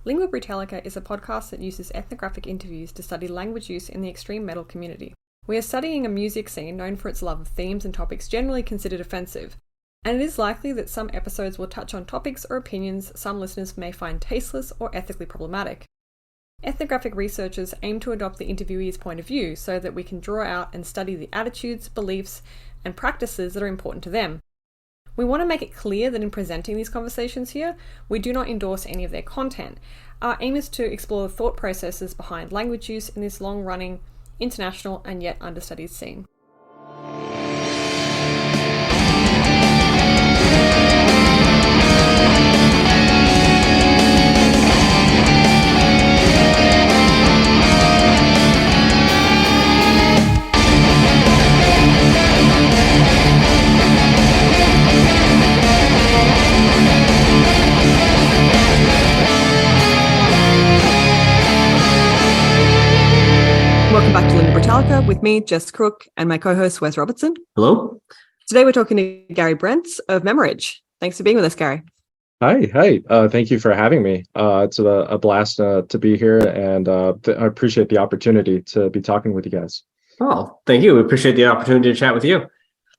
Lingua Brutalica is a podcast that uses ethnographic interviews to study language use in the extreme metal community. We are studying a music scene known for its love of themes and topics generally considered offensive, and it is likely that some episodes will touch on topics or opinions some listeners may find tasteless or ethically problematic. Ethnographic researchers aim to adopt the interviewee's point of view so that we can draw out and study the attitudes, beliefs, and practices that are important to them. We want to make it clear that in presenting these conversations here, we do not endorse any of their content. Our aim is to explore the thought processes behind language use in this long-running, international, and yet understudied scene. Welcome back to Lingua Brutalica with me, Jess Crook, and my co-host, Wes Robertson. Hello. Today we're talking to Garry Brents of Memorrhage. Thanks for being with us, Garry. Hi. Thank you for having me. It's a blast to be here, and I appreciate the opportunity to be talking with you guys. Oh, thank you. We appreciate the opportunity to chat with you.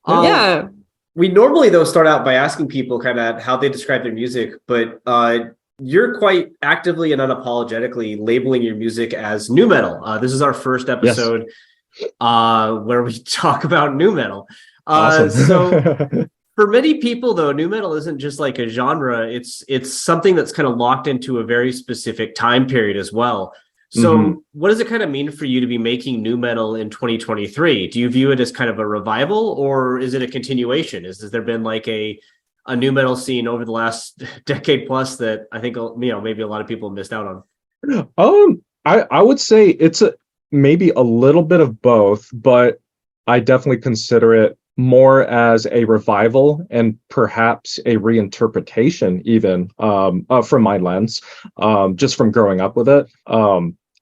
Yeah. We normally, though, start out by asking people kind of how they describe their music, but you're quite actively and unapologetically labeling your music as nu metal. This is our first episode where we talk about nu metal. Awesome. So for many people, though, nu metal isn't just like a genre. It's something that's kind of locked into a very specific time period as well. So what does it kind of mean for you to be making nu metal in 2023? Do you view it as kind of a revival, or is it a continuation? Has there been like a nu metal scene over the last decade plus that I think, maybe a lot of people missed out on? I would say it's maybe a little bit of both, but I definitely consider it more as a revival and perhaps a reinterpretation, even from my lens, just from growing up with it.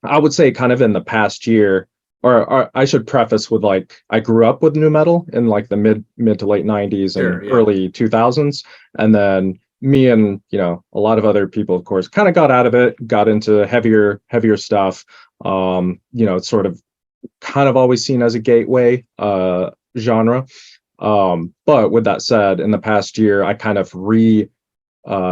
I would say kind of in the past year, or I should preface with I grew up with nu metal in like the mid to late 90s and early 2000s, and then me and a lot of other people, of course, kind of got out of it, got into heavier stuff. It's sort of kind of always seen as a gateway genre. But with that said, in the past year, I kind of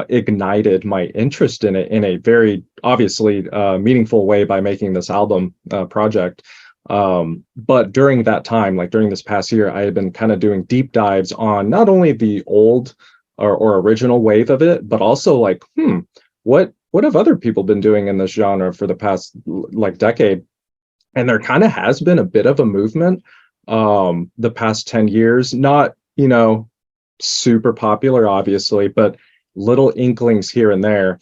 ignited my interest in it in a very obviously meaningful way by making this album project. But during that time, like during this past year, I had been kind of doing deep dives on not only the old or original wave of it, but also what have other people been doing in this genre for the past decade? And there kind of has been a bit of a movement the past 10 years, not super popular, obviously, but little inklings here and there.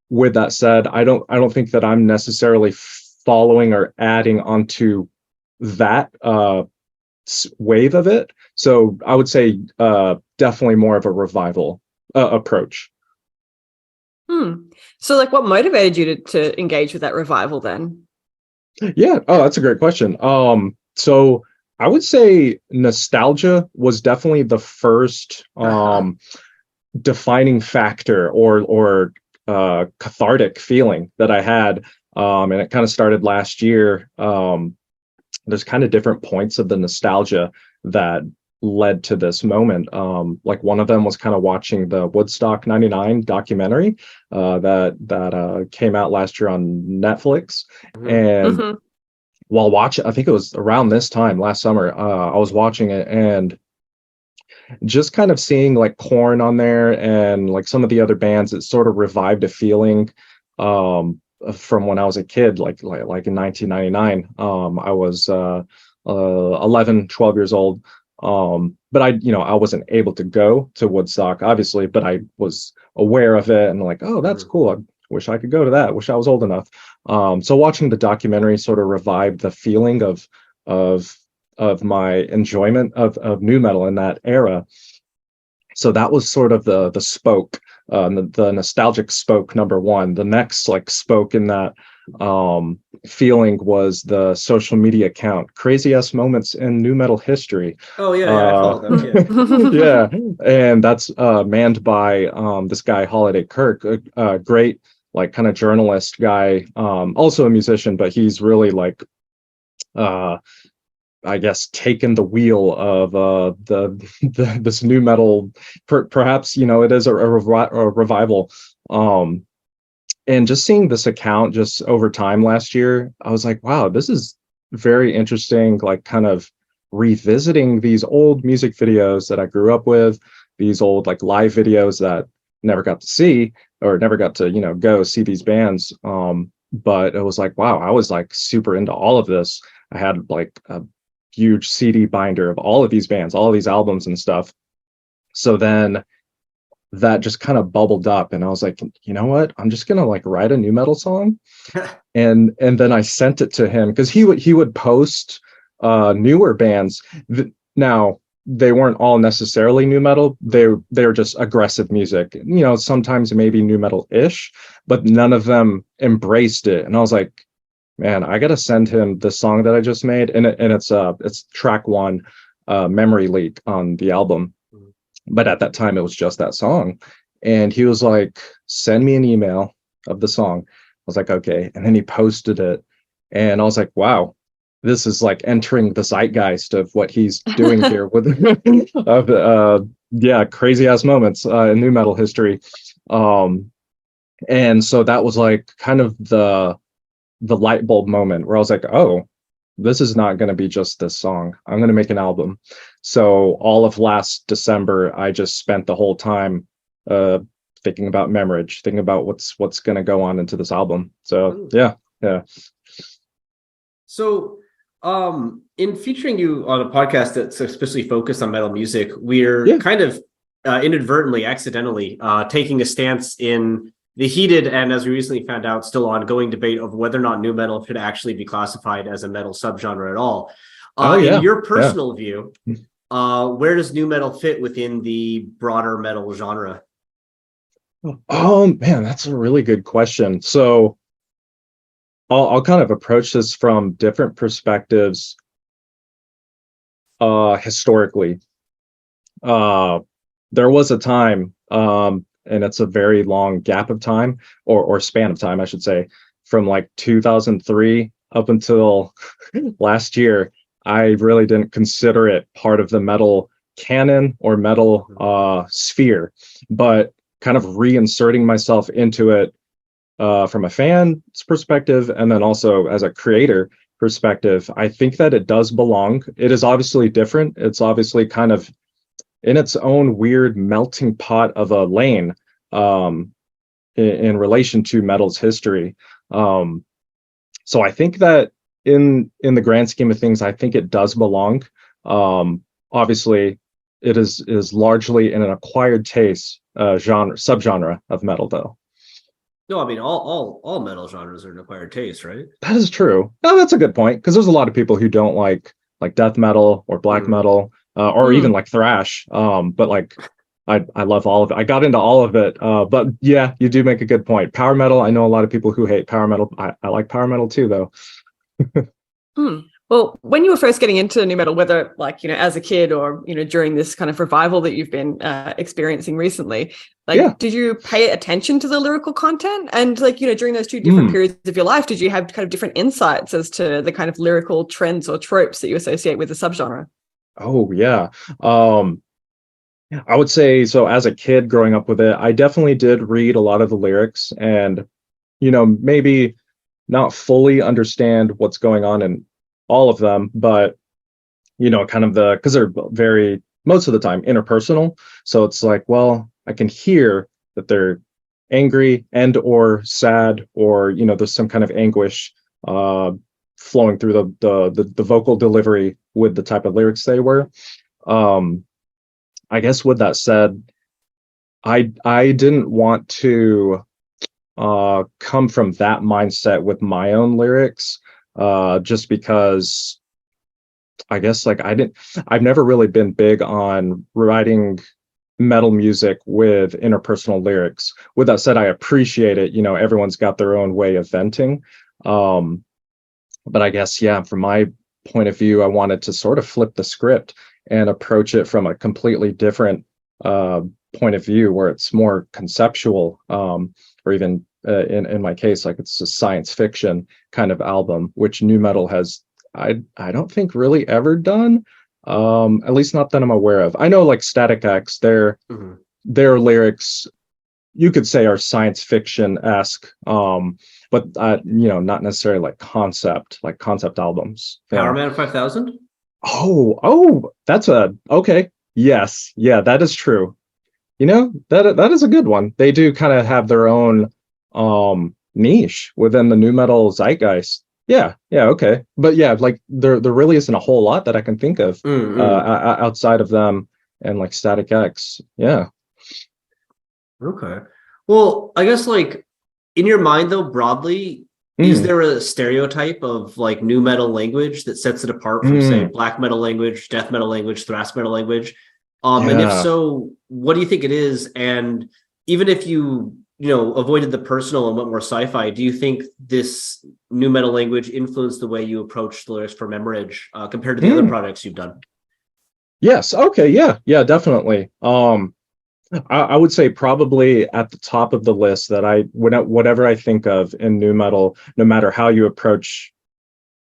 With that said, I don't think that I'm necessarily following or adding onto that wave of it. So I would say definitely more of a revival approach. So what motivated you to engage with that revival then? Yeah. Oh, that's a great question. So I would say nostalgia was definitely the first defining factor or cathartic feeling that I had. And it kind of started last year. There's kind of different points of the nostalgia that led to this moment. One of them was kind of watching the Woodstock 99 documentary that came out last year on Netflix. And while watching, I think it was around this time last summer, I was watching it and just kind of seeing Korn on there and some of the other bands, it sort of revived a feeling from when I was a kid, like in 1999. I was 11, 12 years old. But I wasn't able to go to Woodstock, obviously, but I was aware of it and oh, that's cool. I wish I could go to that. Wish I was old enough. So watching the documentary sort of revived the feeling of my enjoyment of nu metal in that era. So that was sort of the spoke, the nostalgic spoke number one. The next spoke in that feeling was the social media account, Crazy Ass Moments in Nu Metal History. Oh yeah, I follow them. Yeah, and that's manned by this guy Holiday Kirk, a great like kind of journalist guy, also a musician, but he's really like I guess taken the wheel of this new metal. Perhaps it is a revival. And just seeing this account just over time last year, I was like, wow, this is very interesting. Like kind of revisiting these old music videos that I grew up with, these old like live videos that never got to see or never got to go see these bands. But it was like, wow, I was like super into all of this. I had like a huge CD binder of all of these bands, all of these albums and stuff. So then that just kind of bubbled up, and I was like, you know what? I'm just gonna like write a new metal song, and then I sent it to him because he would post newer bands. Now they weren't all necessarily new metal. They're just aggressive music. Sometimes maybe new metal-ish, but none of them embraced it. And I was like, man, I gotta send him the song that I just made, and it's track 1, Memory Leak on the album. But at that time, it was just that song. And he was like, send me an email of the song. I was like, okay. And then he posted it. And I was like, wow, this is like entering the zeitgeist of what he's doing here with crazy ass moments in new metal history. And so that was like kind of the light bulb moment where I was like, oh, this is not going to be just this song. I'm going to make an album. So all of last December, I just spent the whole time thinking about Memorrhage, thinking about what's going to go on into this album. So yeah. So in featuring you on a podcast that's especially focused on metal music, we're kind of inadvertently, accidentally taking a stance in the heated and, as we recently found out, still ongoing debate of whether or not new metal should actually be classified as a metal subgenre at all. In your personal view, where does new metal fit within the broader metal genre? Oh man, that's a really good question. So I'll kind of approach this from different perspectives. Historically, there was a time, and it's a very long gap of time or span of time, I should say, from like 2003 up until last year. I really didn't consider it part of the metal canon or metal sphere, but kind of reinserting myself into it from a fan's perspective and then also as a creator perspective, I think that it does belong. It is obviously different. It's obviously kind of in its own weird melting pot of a lane in relation to metal's history. So I think that in the grand scheme of things, I think it does belong. Obviously, it is largely in an acquired taste subgenre of metal, though. No, I mean all metal genres are an acquired taste, right? That is true. No, that's a good point, because there's a lot of people who don't like death metal or black metal or even like thrash. But like I love all of it. I got into all of it. But yeah, you do make a good point. Power metal, I know a lot of people who hate power metal. I like power metal too, though. Well, when you were first getting into new metal, whether like, as a kid or, during this kind of revival that you've been experiencing recently, did you pay attention to the lyrical content? And like, during those two different periods of your life, did you have kind of different insights as to the kind of lyrical trends or tropes that you associate with the subgenre? Oh, yeah. I would say, so as a kid growing up with it, I definitely did read a lot of the lyrics and, maybe not fully understand what's going on in all of them, but kind of because they're very, most of the time, interpersonal. So it's like, well, I can hear that they're angry and or sad, or there's some kind of anguish flowing through the vocal delivery with the type of lyrics they were. I guess with that said, I didn't want to come from that mindset with my own lyrics, just because I guess I've never really been big on writing metal music with interpersonal lyrics. With that said, I appreciate it. Everyone's got their own way of venting. But I guess, from my point of view, I wanted to sort of flip the script and approach it from a completely different point of view, where it's more conceptual, or even in my case, like it's a science fiction kind of album, which nu metal has, I don't think really ever done, at least not that I'm aware of. I know like Static X, their lyrics, you could say, are science fiction-esque, but not necessarily like concept albums. Power Man 5000? Oh, that's okay. Yes, yeah, that is true. That is a good one. They do kind of have their own niche within the nu metal zeitgeist. Yeah, okay. But yeah, like there really isn't a whole lot that I can think of outside of them and like Static X. Yeah. Okay. Well, I guess like in your mind though, broadly, is there a stereotype of like nu metal language that sets it apart from say black metal language, death metal language, thrash metal language? And if so, what do you think it is? And even if you avoided the personal and went more sci-fi, do you think this nu metal language influenced the way you approach the lyrics for Memorrhage compared to the other projects you've done? Yes. Okay. Yeah, definitely. I would say probably at the top of the list that whatever I think of in nu metal, no matter how you approach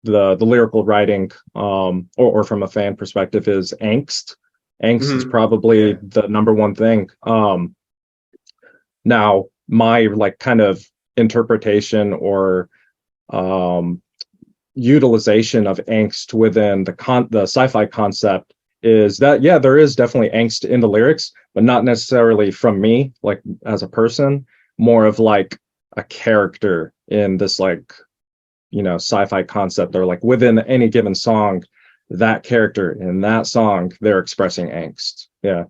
the lyrical writing, or from a fan perspective, is angst. Angst is probably the number one thing. Now my like kind of interpretation or utilization of angst within the sci-fi concept is that, yeah, there is definitely angst in the lyrics, but not necessarily from me, like as a person, more of like a character in this like, sci-fi concept, or like within any given song, that character in that song, they're expressing angst. Yeah.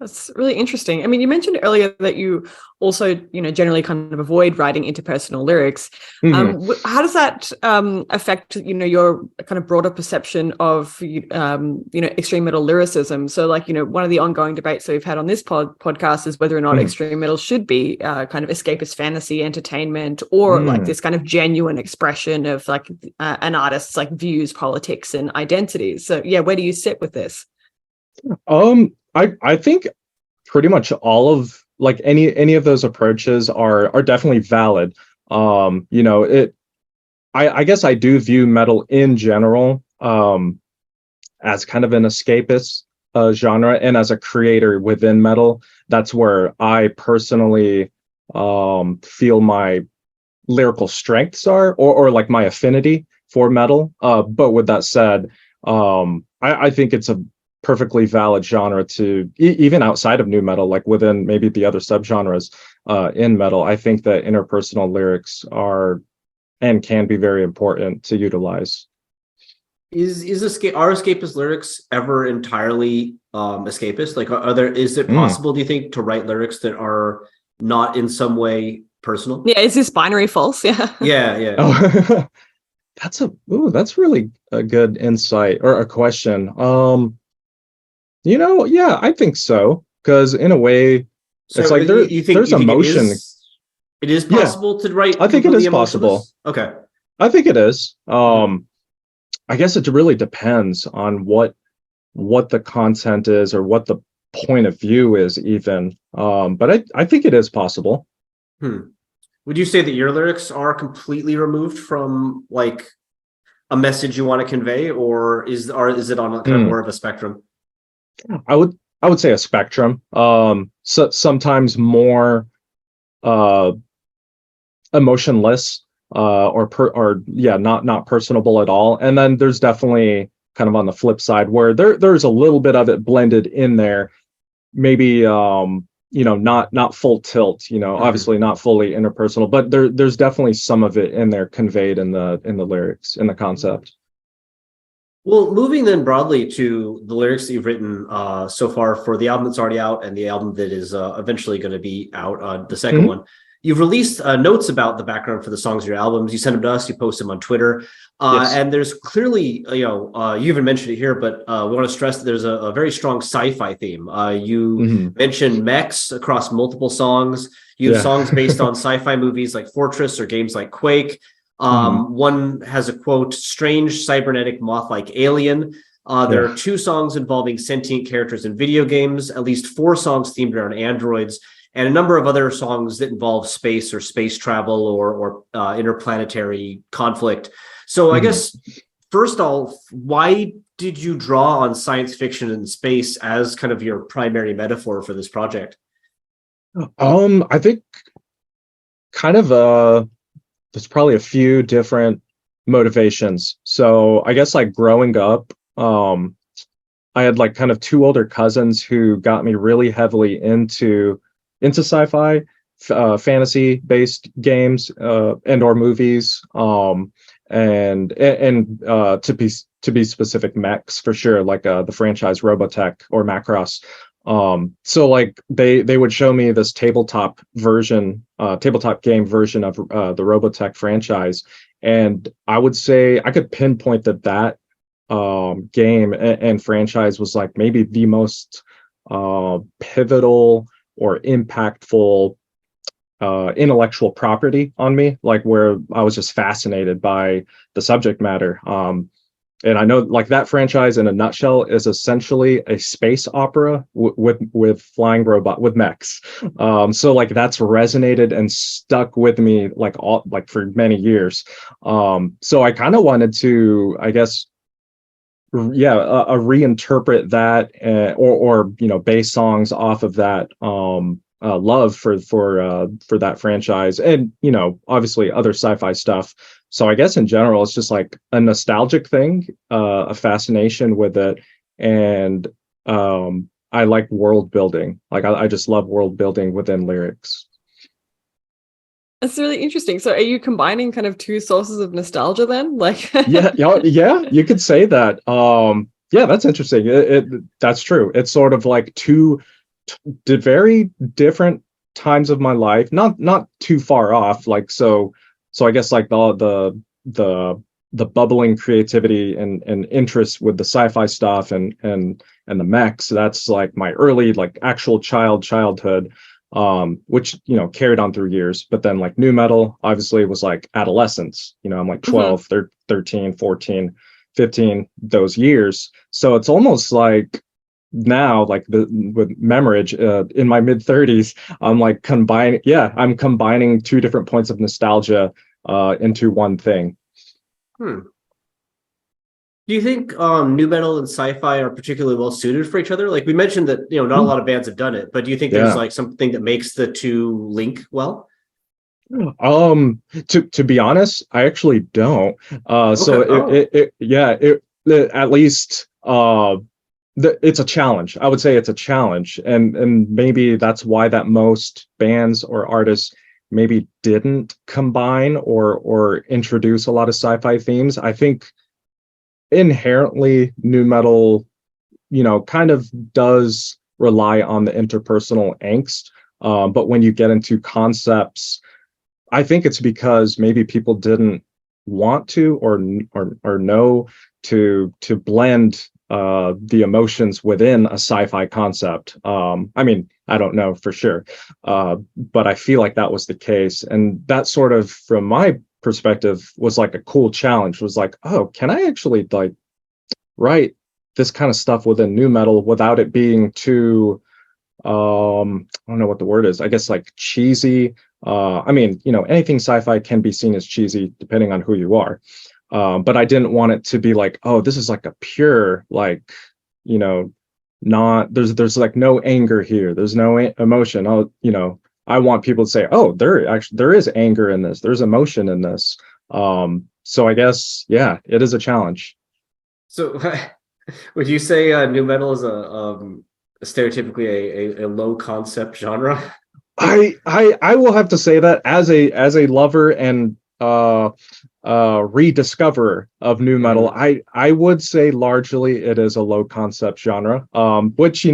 That's really interesting. I mean, you mentioned earlier that you also, generally kind of avoid writing interpersonal lyrics. How does that affect, your kind of broader perception of, extreme metal lyricism? So, like, one of the ongoing debates that we've had on this podcast is whether or not extreme metal should be kind of escapist fantasy entertainment, or like this kind of genuine expression of like an artist's like views, politics, and identities. So, yeah, where do you sit with this? I think pretty much all of like any of those approaches are definitely valid. I guess I do view metal in general as kind of an escapist genre, and as a creator within metal, that's where I personally feel my lyrical strengths are, or like my affinity for metal. But with that said, I think it's a perfectly valid genre to even outside of nu metal, like within maybe the other subgenres in metal. I think that interpersonal lyrics are and can be very important to utilize. Are escapist lyrics ever entirely escapist? Like, is it possible, do you think, to write lyrics that are not in some way personal? Yeah, is this binary false? Yeah. Yeah. Oh, that's really a good insight or a question. Yeah, I think so. Because in a way, so it's like there's emotion. It is possible to write. I think it is possible. Okay. I think it is. I guess it really depends on what the content is, or what the point of view is even. But I think it is possible. Would you say that your lyrics are completely removed from like a message you want to convey, or is it on kind of more of a spectrum? I would say a spectrum. So sometimes more emotionless, or not personable at all. And then there's definitely kind of on the flip side where there's a little bit of it blended in there. Maybe not full tilt, obviously not fully interpersonal, but there's definitely some of it in there conveyed in the lyrics, in the concept. Well, moving then broadly to the lyrics that you've written so far for the album that's already out and the album that is eventually going to be out, the second one. You've released notes about the background for the songs of your albums. You send them to us, you post them on Twitter. Yes. And there's clearly, you even mentioned it here, but we want to stress that there's a very strong sci-fi theme. You mentioned mechs across multiple songs. You have songs based on sci-fi movies like Fortress or games like Quake. One has a quote, strange cybernetic moth-like alien. There are 2 songs involving sentient characters in video games, at least 4 songs themed around androids, and a number of other songs that involve space or space travel or interplanetary conflict. So I guess first off, why did you draw on science fiction and space as kind of your primary metaphor for this project? I think kind of there's probably a few different motivations. So I guess like growing up, I had like kind of two older cousins who got me really heavily into sci-fi, fantasy based games, and or movies, and to be specific, mechs for sure, like the franchise Robotech or Macross. So like they would show me this tabletop game version of the Robotech franchise, and I would say I could pinpoint that game and franchise was like maybe the most pivotal or impactful intellectual property on me, like where I was just fascinated by the subject matter. And I know like that franchise in a nutshell is essentially a space opera with flying robot with mechs. So like that's resonated and stuck with me like for many years. So I kind of wanted to, I guess, reinterpret that, or base songs off of that love for that franchise, and obviously other sci-fi stuff. So I guess in general it's just like a nostalgic thing, a fascination with it, and I like world building. Like I just love world building within lyrics. That's really interesting. So are you combining kind of two sources of nostalgia then? Like yeah, you could say that. Yeah, that's interesting. That's true. It's sort of like two very different times of my life, not too far off. Like so I guess like the bubbling creativity and interest with the sci-fi stuff and the mechs, that's like my early like actual childhood, which carried on through years. But then like nu metal obviously was like adolescence. I'm like 12, 13, 14, 15, those years. So it's almost like now, like with Memorrhage, in my mid 30s, I'm like I'm combining two different points of nostalgia into one thing. Do you think nu metal and sci-fi are particularly well suited for each other? Like we mentioned that not a lot of bands have done it, but do you think there's like something that makes the two link well? To be honest, I actually don't. At least it's a challenge. I would say it's a challenge, and maybe that's why that most bands or artists maybe didn't combine or introduce a lot of sci-fi themes. I think inherently nu metal kind of does rely on the interpersonal angst, but when you get into concepts, I think it's because maybe people didn't want to or know to blend the emotions within a sci-fi concept. I mean, I don't know for sure, but I feel like that was the case, and that sort of, from my perspective, was like a cool challenge. Was like, oh, can I actually like write this kind of stuff within nu metal without it being too I don't know what the word is, I guess like cheesy. I mean, anything sci-fi can be seen as cheesy depending on who you are, but I didn't want it to be like, oh, this is like a pure, like, not there's like no anger here, there's no emotion. I want people to say, oh, there is anger in this, there's emotion in this. So I guess, yeah, it is a challenge. So would you say nu metal is stereotypically a low concept genre? I will have to say that as a lover and rediscoverer of nu metal, I would say largely it is a low concept genre, which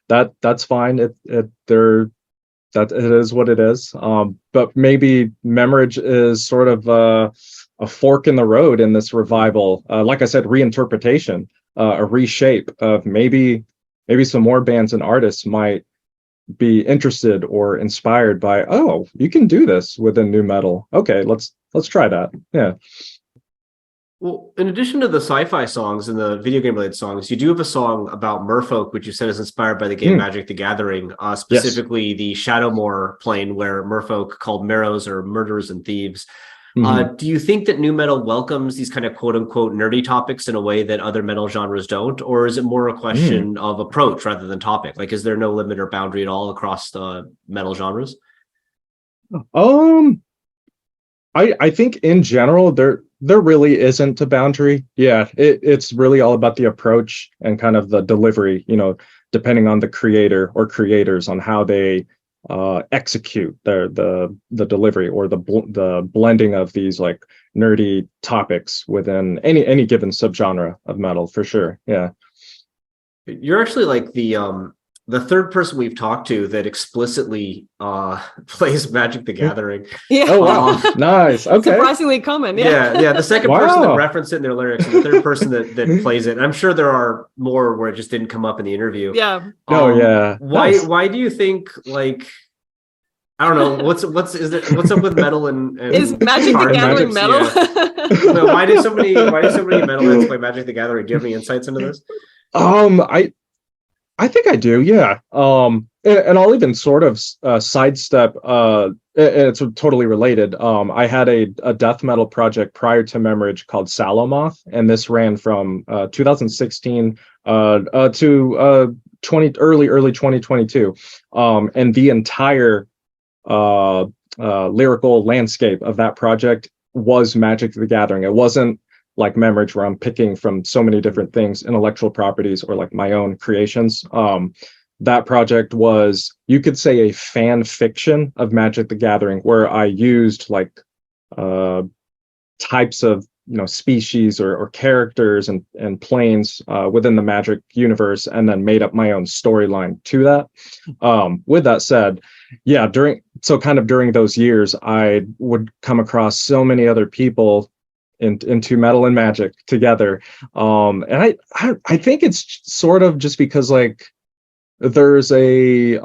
that's fine. That it is what it is. But maybe Memorrhage is sort of a fork in the road in this revival. Like I said, reinterpretation, a reshape of maybe some more bands and artists might be interested or inspired by, oh, you can do this within nu metal. Okay, let's try that. Yeah. Well, in addition to the sci-fi songs and the video game related songs, you do have a song about merfolk, which you said is inspired by the game Magic the Gathering, Yes. specifically the Shadowmoor plane where merfolk called Merrows or murderers and thieves. Do you think that new metal welcomes these kind of quote unquote nerdy topics in a way that other metal genres don't? Or is it more a question of approach rather than topic? Like, is there no limit or boundary at all across the metal genres? I think in general there really isn't a boundary. Yeah, it's really all about the approach and kind of the delivery, depending on the creator or creators on how they execute the delivery or the blending of these like nerdy topics within any given subgenre of metal, for sure. Yeah. You're actually like the third person we've talked to that explicitly plays Magic the Gathering. Yeah. Oh wow. Nice. Okay. Surprisingly common. Yeah. The second person that referenced it in their lyrics, and the third person that plays it. And I'm sure there are more where it just didn't come up in the interview. Yeah. Yeah. Why do you think, like, I don't know, what's up with metal and is Magic the Gathering metal? Yeah. No, why do so many metalheads play Magic the Gathering? Do you have any insights into this? I think I do, yeah. And I'll even sort of sidestep. It's totally related. I had a death metal project prior to Memorrhage called Salomoth, and this ran from 2016 to early 2022. And the entire lyrical landscape of that project was Magic the Gathering. It wasn't like Memorrhage, where I'm picking from so many different things, intellectual properties, or like my own creations. That project was, you could say, a fan fiction of Magic the Gathering, where I used like types of species or characters and planes within the Magic universe, and then made up my own storyline to that. With that said, yeah, during those years, I would come across so many other people into metal and magic together, and I think it's sort of just because like there's a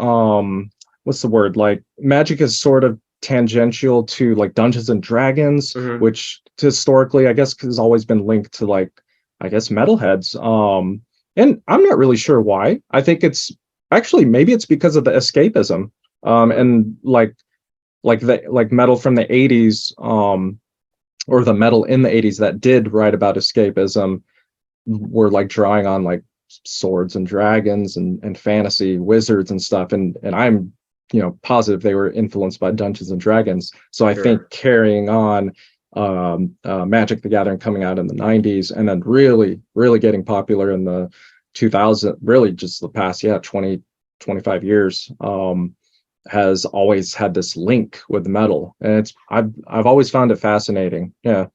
what's the word, like magic is sort of tangential to like Dungeons and Dragons, which historically I guess has always been linked to like metalheads, and I'm not really sure why. I think it's actually, maybe it's because of the escapism, and like metal from the 80s, or the metal in the 80s that did write about escapism, were like drawing on like swords and dragons and fantasy wizards and stuff, and I'm positive they were influenced by Dungeons and Dragons. So I think carrying on Magic the Gathering coming out in the 90s, and then really getting popular in the 2000s, really just the past 25 years, has always had this link with metal, and I've always found it fascinating. Yeah.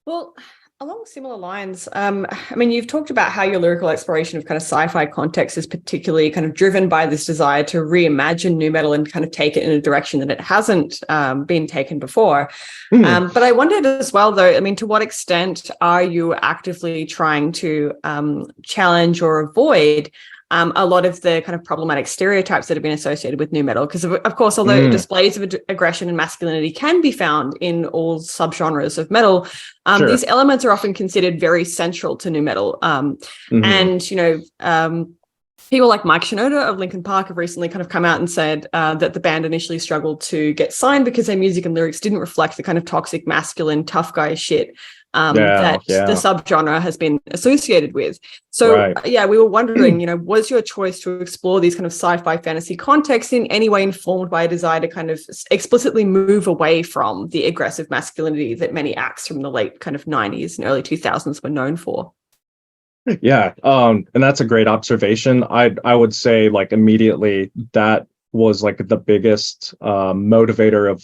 Well, along similar lines, I mean, you've talked about how your lyrical exploration of kind of sci-fi context is particularly kind of driven by this desire to reimagine new metal and kind of take it in a direction that it hasn't been taken before. But I wondered as well, though, I mean, to what extent are you actively trying to challenge or avoid a lot of the kind of problematic stereotypes that have been associated with new metal? Because of course, although displays of aggression and masculinity can be found in all subgenres of metal, these elements are often considered very central to new metal. And, people like Mike Shinoda of Linkin Park have recently kind of come out and said that the band initially struggled to get signed because their music and lyrics didn't reflect the kind of toxic, masculine, tough guy shit that the subgenre has been associated with. So, we were wondering, was your choice to explore these kind of sci-fi fantasy contexts in any way informed by a desire to kind of explicitly move away from the aggressive masculinity that many acts from the late kind of 90s and early 2000s were known for? Yeah, and that's a great observation. I would say like immediately that was like the biggest motivator of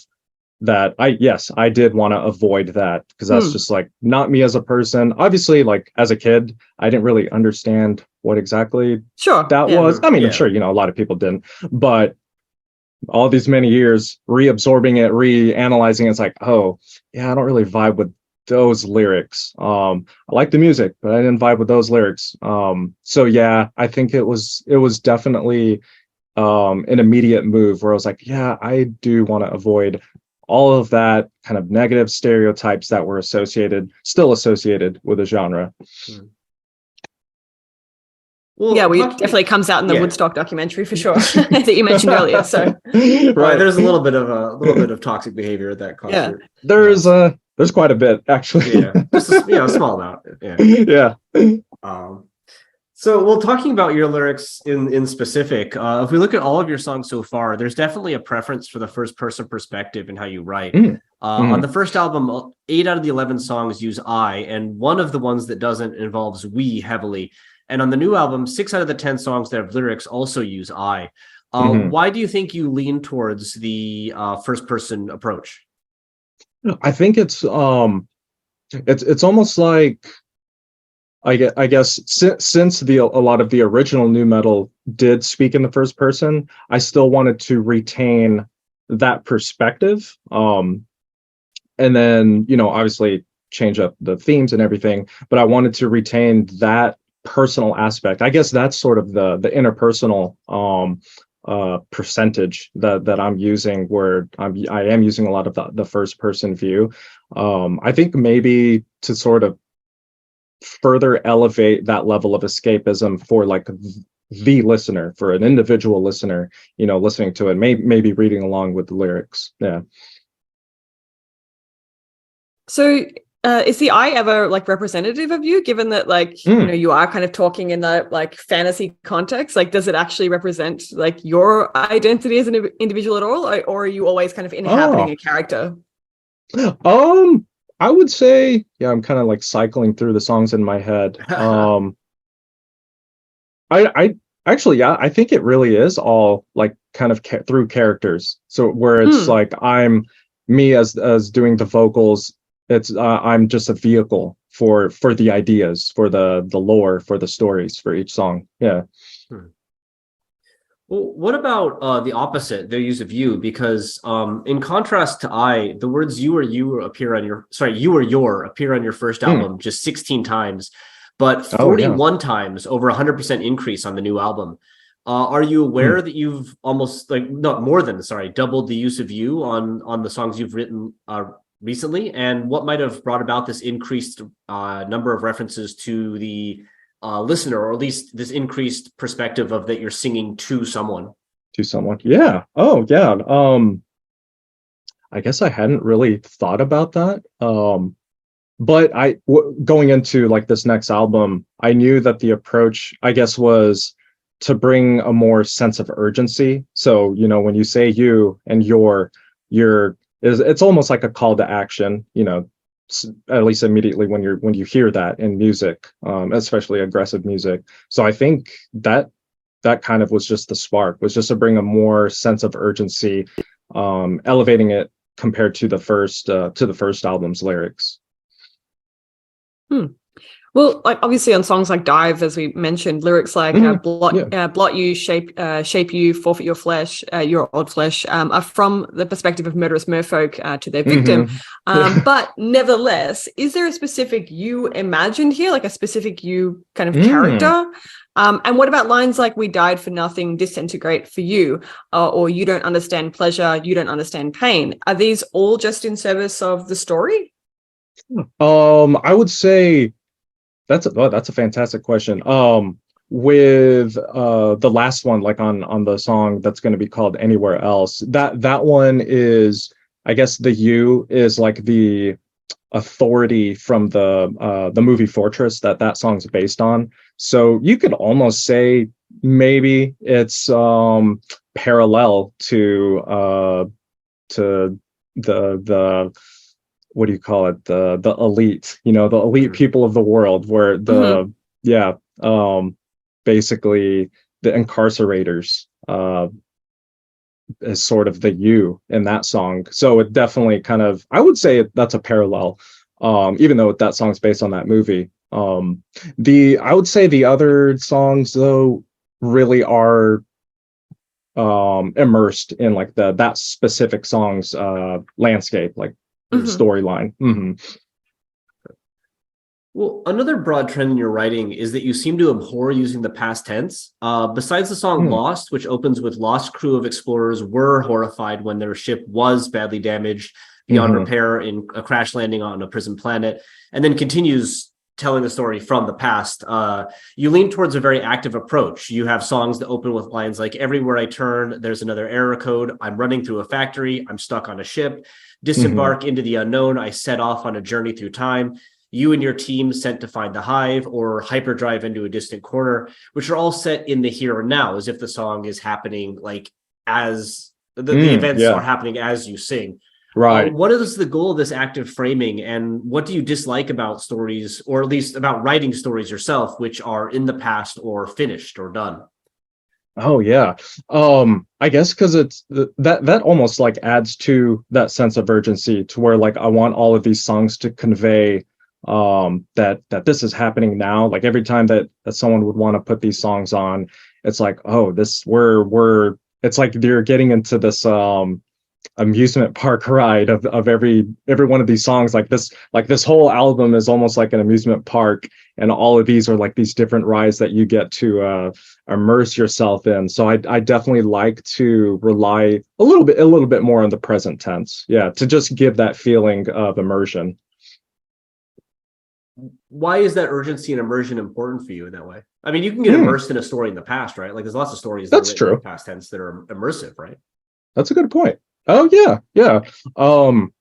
that. I did want to avoid that, because that's just like not me as a person. Obviously, like as a kid, I didn't really understand what exactly that was. I mean, I'm sure a lot of people didn't, but all these many years reabsorbing it, reanalyzing it, it's like, oh yeah, I don't really vibe with those lyrics. I like the music, but I didn't vibe with those lyrics. So yeah, I think it was definitely an immediate move where I was like, yeah, I do want to avoid all of that kind of negative stereotypes that were still associated with the genre. Well, it definitely comes out in the Woodstock documentary for sure that you mentioned earlier. So right, there's a little bit of toxic behavior at that concert. Yeah. There's quite a bit actually. Yeah, just a small amount. Yeah. So, talking about your lyrics in specific, if we look at all of your songs so far, there's definitely a preference for the first person perspective in how you write. On the first album, 8 out of the 11 songs use I, and one of the ones that doesn't involves we heavily. And on the new album, 6 out of the 10 songs that have lyrics also use I. Why do you think you lean towards the first person approach? I think it's almost like, I guess since a lot of the original nu metal did speak in the first person, I still wanted to retain that perspective. And then, obviously change up the themes and everything, but I wanted to retain that personal aspect. I guess that's sort of the interpersonal percentage that I'm using, where I am using a lot of the first person view. I think maybe to sort of further elevate that level of escapism for like the listener, for an individual listener, listening to it, maybe reading along with the lyrics. Yeah. So is the I ever like representative of you, given that you are kind of talking in that like fantasy context? Like, does it actually represent like your identity as an individual at all, or are you always kind of inhabiting a character? I would say, I'm kind of like cycling through the songs in my head. I actually, I think it really is all like kind of through characters. So where it's like I'm me as doing the vocals. It's I'm just a vehicle for the ideas, for the lore, for the stories, for each song. Yeah. Well, what about the opposite, the use of you? Because in contrast to I, the words you or your appear on your first album just 16 times, but 41 times, over 100% increase on the new album. Are you aware that you've almost doubled the use of you on the songs you've written recently? And what might have brought about this increased number of references to the listener, or at least this increased perspective of that you're singing to someone? Yeah. I guess I hadn't really thought about that. But going into like this next album, I knew that the approach, I guess, was to bring a more sense of urgency. So, when you say you and it's almost like a call to action, at least immediately when you hear that in music, especially aggressive music. So I think that kind of was just the spark, was just to bring a more sense of urgency, elevating it compared to the first album's lyrics. Well, like obviously on songs like Dive, as we mentioned, lyrics like blot you, shape you, forfeit your flesh, your old flesh, are from the perspective of murderous merfolk to their victim. But nevertheless, is there a specific you imagined here, like a specific you kind of character? And what about lines like "we died for nothing, disintegrate for you," or "you don't understand pleasure, you don't understand pain"? Are these all just in service of the story? I would say that's a fantastic question. With the last one, like on the song that's going to be called Anywhere Else, that one is, I guess, the you is like the authority from the movie Fortress that song's based on. So you could almost say maybe it's parallel to the what do you call it, the elite, the elite people of the world, where basically the incarcerators is sort of the you in that song. So it definitely kind of, I would say that's a parallel, even though that song's based on that movie. I would say the other songs though really are immersed in like that specific song's landscape, like storyline. Well, another broad trend in your writing is that you seem to abhor using the past tense. Besides the song Hmm. Lost, which opens with lost crew of explorers were horrified when their ship was badly damaged beyond Hmm. repair in a crash landing on a prison planet, and then continues telling the story from the past. You lean towards a very active approach. You have songs that open with lines like, everywhere I turn, there's another error code. I'm running through a factory. I'm stuck on a ship. Hmm. Disembark into the unknown. I set off on a journey through time. You and your team sent to find the hive, or hyperdrive into a distant corner, which are all set in the here and now, as if the song is happening like as the events are Yeah. happening as you sing. Right. What is the goal of this active framing, and what do you dislike about stories, or at least about writing stories yourself, which are in the past or finished or done? Oh yeah. I guess because that almost like adds to that sense of urgency to where like I want all of these songs to convey that this is happening now. Like every time that someone would want to put these songs on, it's like, oh, this we're it's like they're getting into this amusement park ride of every one of these songs. Like this whole album is almost like an amusement park, and all of these are like these different rides that you get to immerse yourself in. So I definitely like to rely a little bit more on the present tense, yeah, to just give that feeling of immersion. Why is that urgency and immersion important for you in that way? I mean, you can get Hmm, immersed in a story in the past, right? Like there's lots of stories that are that's written in the true. past tense that are immersive, right? That's a good point. Oh yeah, yeah. um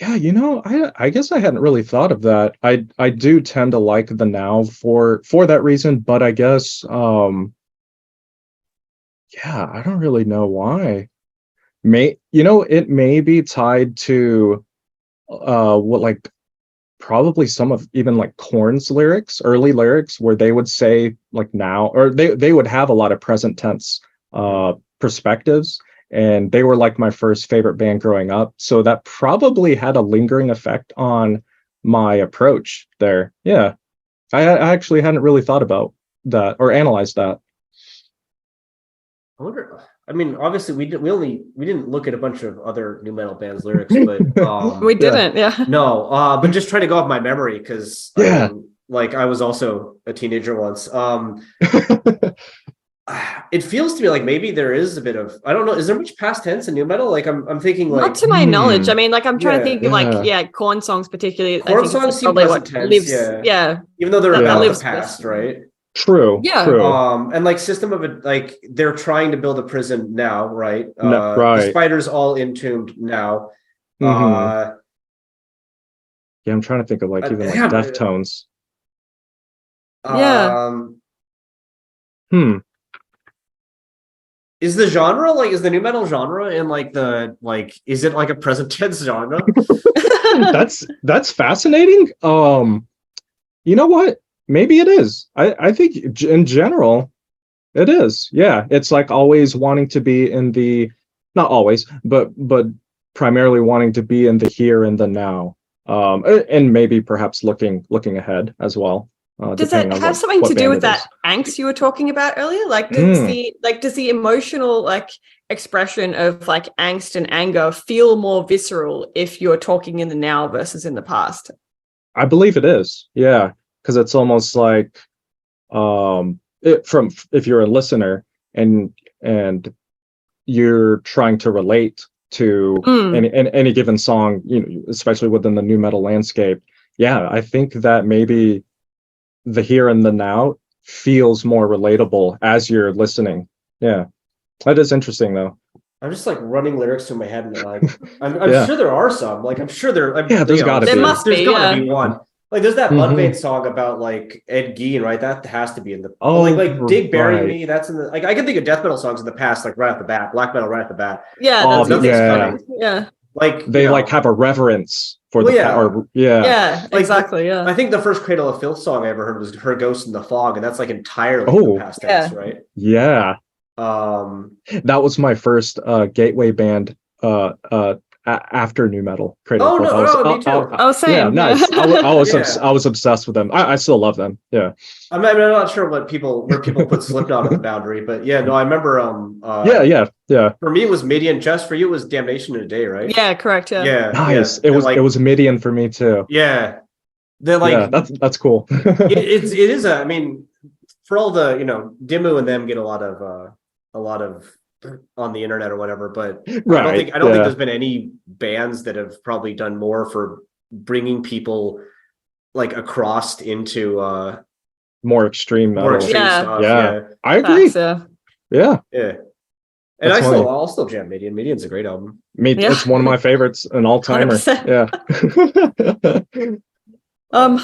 Yeah, I guess I hadn't really thought of that. I do tend to like the now for that reason, but I guess yeah, I don't really know why. It may be tied to what like probably some of even like Korn's lyrics, early lyrics where they would say like now, or they would have a lot of present tense Mm-hmm. perspectives, and they were like my first favorite band growing up, so that probably had a lingering effect on my approach there. Yeah, I actually hadn't really thought about that or analyzed that. I wonder. I mean, obviously, we didn't look at a bunch of other new metal bands' lyrics, but We Yeah. didn't, yeah. no. But just trying to go off my memory, because I Yeah. mean, like I was also a teenager once. It feels to me like maybe there is a bit of, I don't know. Is there much past tense in new metal? Like I'm thinking Not like, to my knowledge. I mean, like I'm trying to yeah, think of like, Yeah. yeah, corn songs particularly. I chord think it's songs like seem probably present what tense, lives, yeah, yeah, even though they're that about Yeah. the lives best. past, right? True. Yeah. True. And like system of it, like they're trying to build a prison now, right? No, The right. spiders all entombed now. Hmm. Uh, Yeah, I'm trying to think of like even like yeah, Deftones. Yeah. um, Hmm. is the genre like, is the new metal genre in like is it like a present tense genre? That's fascinating. You know what? Maybe it is. I think in general it is. Yeah, it's like always wanting to be in the, not always, but primarily wanting to be in the here and the now. And maybe perhaps looking ahead as well, Does depending that on have something what to do band with it that is. angst you were talking about earlier? Like Hmm. does the emotional like expression of like angst and anger feel more visceral if you're talking in the now versus in the past? I believe it is. Yeah, because it's almost like from if you're a listener and you're trying to relate to Mm. any given song, especially within the new metal landscape. Yeah, I think that maybe the here and the now feels more relatable as you're listening. Yeah, that is interesting though. I'm just like running lyrics through my head, and like I'm Yeah, sure there are some. Like I'm sure there, yeah, there's got to There be. must there's be, got to yeah. be one. Like there's that Hmm. Mudvayne song about like Ed Gein, right? That has to be in the. But Oh, like Dig Bury right. Me, that's in the. Like I can think of death metal songs in the past, like right off the bat, black metal right off the bat. Yeah, Oh, that's Nothing's easy. yeah. coming. Yeah. Like They like have a reverence for well, the past, yeah. or yeah. Yeah, Like exactly. Yeah. I think the first Cradle of Filth song I ever heard was Her Ghost in the Fog, and that's like entirely in the Oh, past tense, Yeah. right? yeah. Um, That was my first gateway band after new metal, Cradle of oh Filth. no, no, me too. Oh, Yeah, same. nice. Yeah. I was obsessed with them. I still love them. Yeah. I'm not sure where people put Slipknot on the boundary, but yeah, no, I remember Yeah, yeah, yeah. for me it was Midian Chest, for you it was Damnation in a Day, right? Yeah, correct. Yeah. Yeah, yeah. Nice. And It like was Midian for me too. yeah. They're like, yeah, that's cool. it is I mean, for all the, Dimmu and them get a lot of on the internet or whatever, but Right. I don't think there's been any bands that have probably done more for bringing people like across into More extreme more metal. extreme Yeah. stuff. Yeah, Yeah. I agree. Facts, yeah. Yeah, Yeah. And that's funny. I'll still jam Midian. Midian's a great album. Yeah. It's one of my favorites, an all-timer. 100%. Yeah.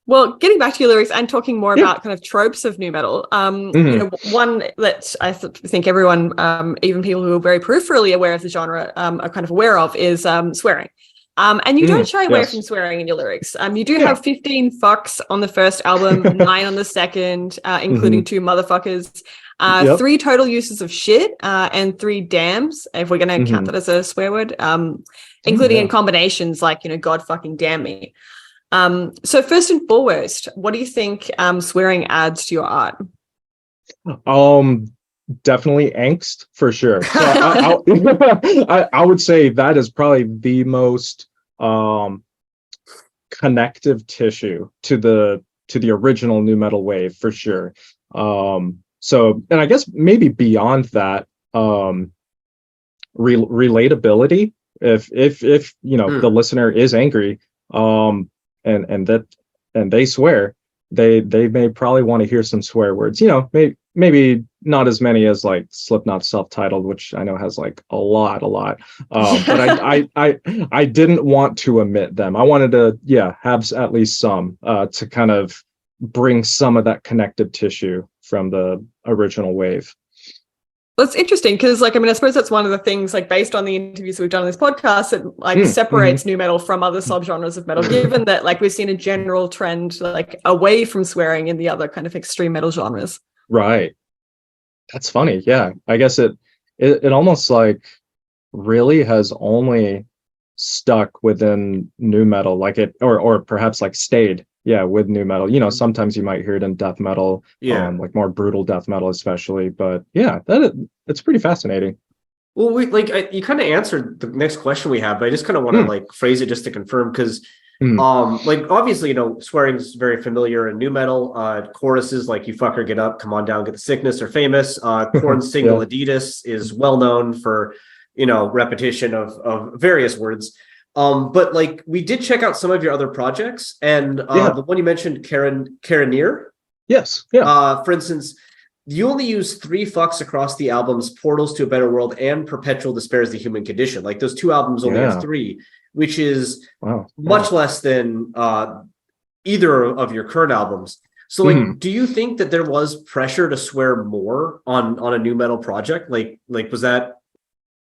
Well, getting back to your lyrics and talking more Yeah. about kind of tropes of new metal, Mhm. one that I think everyone, even people who are very peripherally aware of the genre, are kind of aware of is swearing. And you don't shy away Yes. from swearing in your lyrics. You do Yeah. have 15 fucks on the first album, 9 on the second, including 2 motherfuckers, Yep. 3 total uses of shit, and 3 damns, if we're going to count that as a swear word, including in combinations like, God fucking damn me. So first and foremost, what do you think swearing adds to your art? Definitely angst for sure. So I would say that is probably the most connective tissue to the original nu metal wave for sure. So, and I guess maybe beyond that, relatability. If the listener is angry, and they swear, they may probably want to hear some swear words. Maybe not as many as like Slipknot's self-titled, which I know has like a lot. But I didn't want to omit them. I wanted to have at least some to kind of bring some of that connective tissue from the original wave. Well, it's interesting because, I suppose that's one of the things, based on the interviews we've done on this podcast, that separates nu metal from other subgenres of metal, given that we've seen a general trend away from swearing in the other kind of extreme metal genres. Right. That's funny. Yeah, I guess it almost really has only stuck within nu metal, or perhaps stayed with nu metal. Sometimes you might hear it in death metal, more brutal death metal especially, but it's pretty fascinating. Well, you kind of answered the next question we have, but I just kind of want to phrase it just to confirm, because obviously swearing is very familiar in nu metal. Choruses like "You fucker, get up, come on down, get the sickness" are famous. Korn's single "Adidas" is well known for repetition of various words. But we did check out some of your other projects, and the one you mentioned, Karaneer. Yes. Yeah. For instance, you only use 3 fucks across the albums "Portals to a Better World" and "Perpetual Despair is the Human Condition." Those 2 albums only have 3, which is much less than either of your current albums. So do you think that there was pressure to swear more on a nu metal project? Was that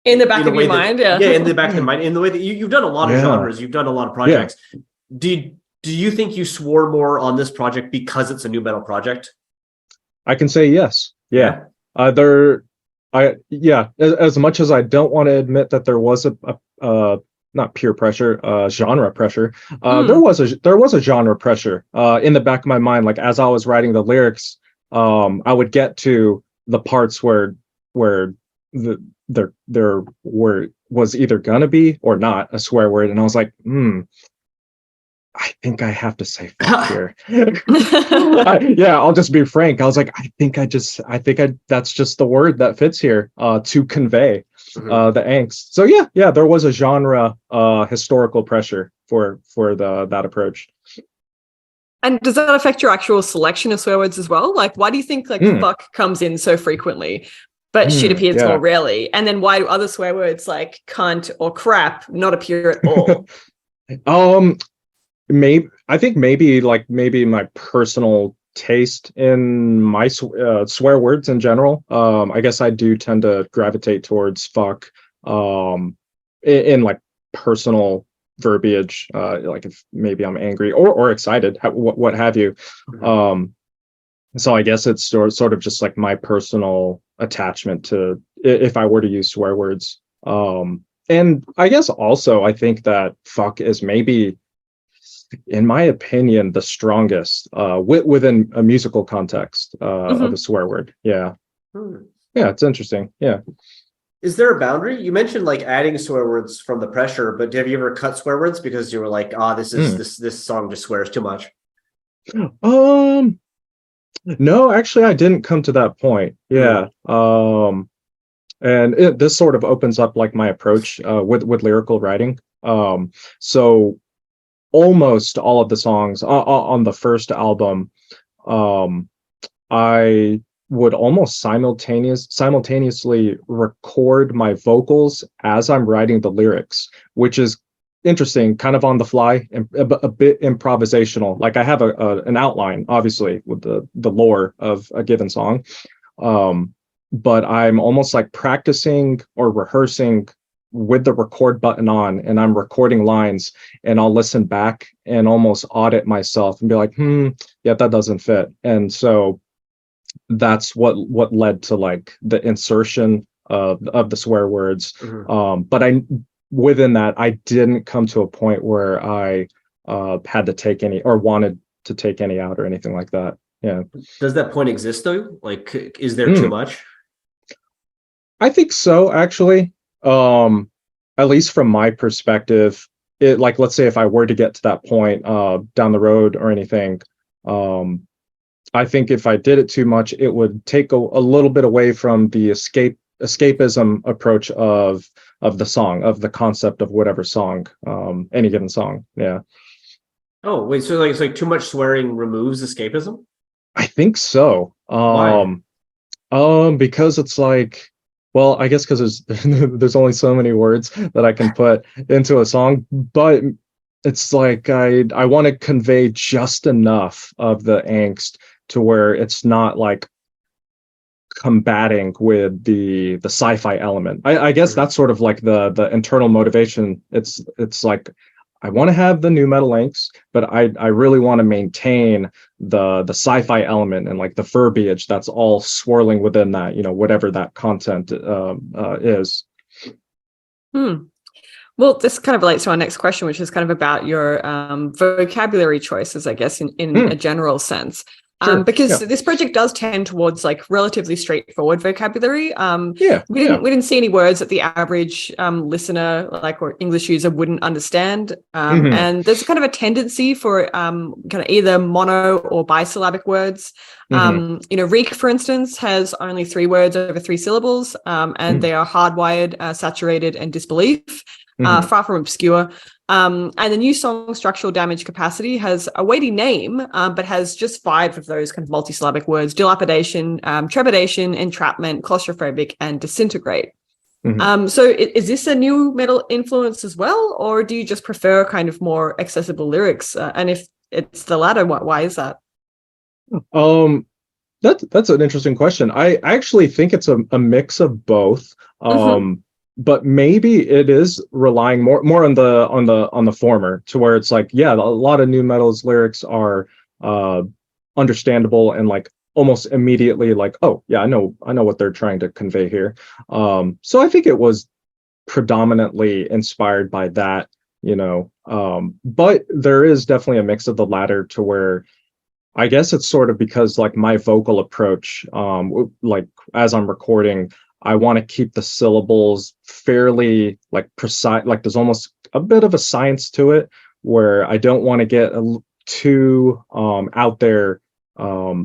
in the back of your mind? In the back of your mind, in the way that you've done a lot of genres, you've done a lot of projects. Do you think you swore more on this project because it's a nu metal project? I can say yes. Yeah. As much as I don't want to admit that there was a not peer pressure, genre pressure. There was a genre pressure in the back of my mind. As I was writing the lyrics, I would get to the parts where there was either gonna be or not a swear word, and I was like, I think I have to say fuck here. I'll just be frank. I was like, I think that's just the word that fits here to convey the angst. So there was a genre historical pressure for that approach. And does that affect your actual selection of swear words as well? Why do you think fuck comes in so frequently, but shit appears more rarely? And then why do other swear words like cunt or crap not appear at all? I think maybe my personal taste in my swear words in general. I guess I do tend to gravitate towards fuck in personal verbiage, if maybe I'm angry or excited, what have you. So I guess it's sort of just my personal attachment to if I were to use swear words. And I guess also I think that fuck is maybe, in my opinion, the strongest within a musical context of a swear word. Yeah, it's interesting. Yeah. Is there a boundary? You mentioned like adding swear words from the pressure, but have you ever cut swear words because you were like, this song just swears too much? Um, no, actually, I didn't come to that point. Yeah. And this sort of opens up like my approach with lyrical writing. So almost all of the songs on the first album, um, I would almost simultaneously record my vocals as I'm writing the lyrics, which is interesting, kind of on the fly and a bit improvisational. Like I have an outline, obviously, with the lore of a given song, but I'm almost like practicing or rehearsing with the record button on, and I'm recording lines, and I'll listen back and almost audit myself and be like, yeah, that doesn't fit. And so that's what led to like the insertion of the swear words. But within that, I didn't come to a point where I had to take any or wanted to take any out or anything like that. Yeah. Does that point exist though? Like, is there too much? I think so, actually. At least from my perspective, it like, let's say if I were to get to that point down the road or anything, I think if I did it too much, it would take a little bit away from the escapism approach of the song, of the concept of whatever song, any given song. Yeah. Oh, wait, so like it's like too much swearing removes escapism? I think so. Why? Because it's like, well, I guess because there's only so many words that I can put into a song, but it's like I want to convey just enough of the angst to where it's not like combating with the sci-fi element. I guess that's sort of like the internal motivation. It's like I want to have the nu metal angst, but I really want to maintain the sci-fi element and like the verbiage that's all swirling within that, whatever that content is. Well, this kind of relates to our next question, which is kind of about your vocabulary choices, I guess, in a general sense. Sure. Because this project does tend towards like relatively straightforward vocabulary. We didn't see any words that the average listener, like or English user, wouldn't understand. And there's kind of a tendency for kind of either mono or bisyllabic words. Reek, for instance, has only 3 words over 3 syllables, and they are hardwired, saturated, and disbelief. Far from obscure. And the new song Structural Damage Capacity has a weighty name, but has just 5 of those kind of multisyllabic words: dilapidation, trepidation, entrapment, claustrophobic, and disintegrate. So is this a new metal influence as well, or do you just prefer kind of more accessible lyrics? And if it's the latter, why is that? That's an interesting question. I actually think it's a mix of both. But maybe it is relying more on the former, to where it's like, yeah, a lot of nu metal's lyrics are understandable and like almost immediately like, oh yeah, I know what they're trying to convey here. So I think it was predominantly inspired by that, but there is definitely a mix of the latter, to where I guess it's sort of because like my vocal approach, like as I'm recording, I want to keep the syllables fairly like precise, like there's almost a bit of a science to it, where I don't want to get too out there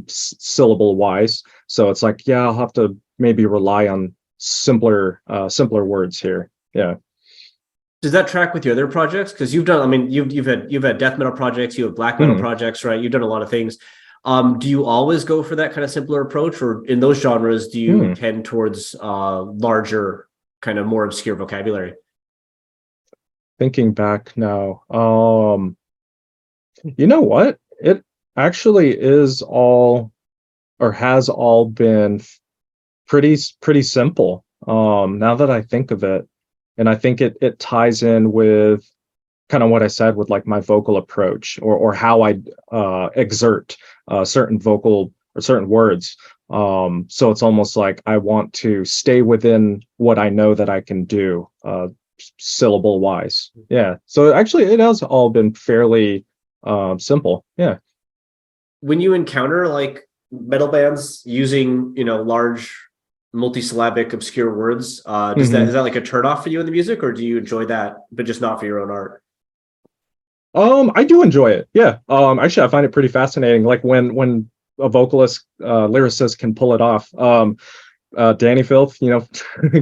syllable wise. So it's like, yeah, I'll have to maybe rely on simpler words here. Yeah. Does that track with your other projects? Because you've done, I mean, you've had death metal projects, you have black metal projects, right? You've done a lot of things. Do you always go for that kind of simpler approach, or in those genres, do you tend towards larger, kind of more obscure vocabulary? Thinking back now, you know what? It actually is all, or has all been pretty simple. Now that I think of it, and I think it ties in with kind of what I said with like my vocal approach, or how I exert certain vocal or certain words. So it's almost like I want to stay within what I know that I can do, syllable wise. Yeah. So actually it has all been fairly simple. Yeah. When you encounter like metal bands using, large multisyllabic obscure words. Is that like a turnoff for you in the music, or do you enjoy that, but just not for your own art? I do enjoy it. Yeah. Actually, I find it pretty fascinating. Like when a vocalist, lyricist can pull it off. Danny Filth, Sure,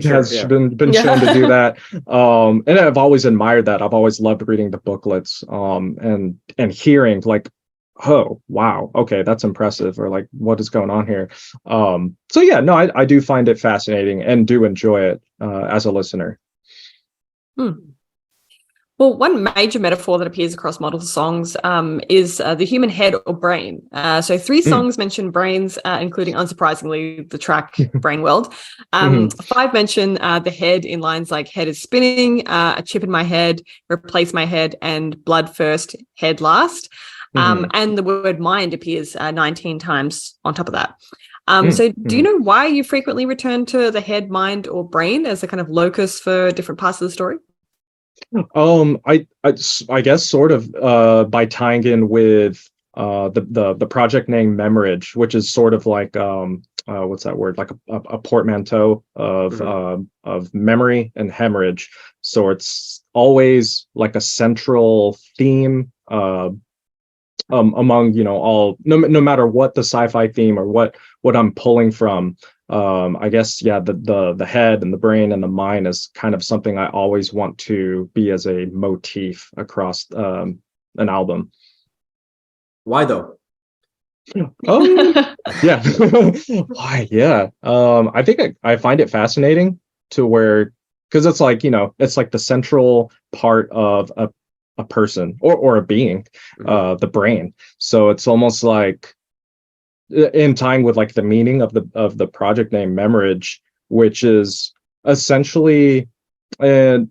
has yeah. been shown to do that. And I've always admired that. I've always loved reading the booklets, and hearing like, oh wow, okay, that's impressive, or like what is going on here. So yeah, no, I do find it fascinating and do enjoy it as a listener. Well, one major metaphor that appears across multiple songs is the human head or brain. So 3 songs mention brains, including, unsurprisingly, the track Brain World. 5 mention the head in lines like head is spinning, a chip in my head, replace my head, and blood first, head last. And the word mind appears 19 times on top of that. So do you know why you frequently return to the head, mind, or brain as a kind of locus for different parts of the story? I guess sort of by tying in with the project name Memmorrhage, which is sort of like what's that word, like a portmanteau of memory and hemorrhage. So it's always like a central theme among all, no matter what the sci-fi theme or what I'm pulling from. I guess the head and the brain and the mind is kind of something I always want to be as a motif across an album. Why though? Yeah. Why? Yeah. I think I find it fascinating to where, because it's like, it's like the central part of a person or a being, the brain. So it's almost like, in tying with like the meaning of the project name Memorrhage, which is essentially, in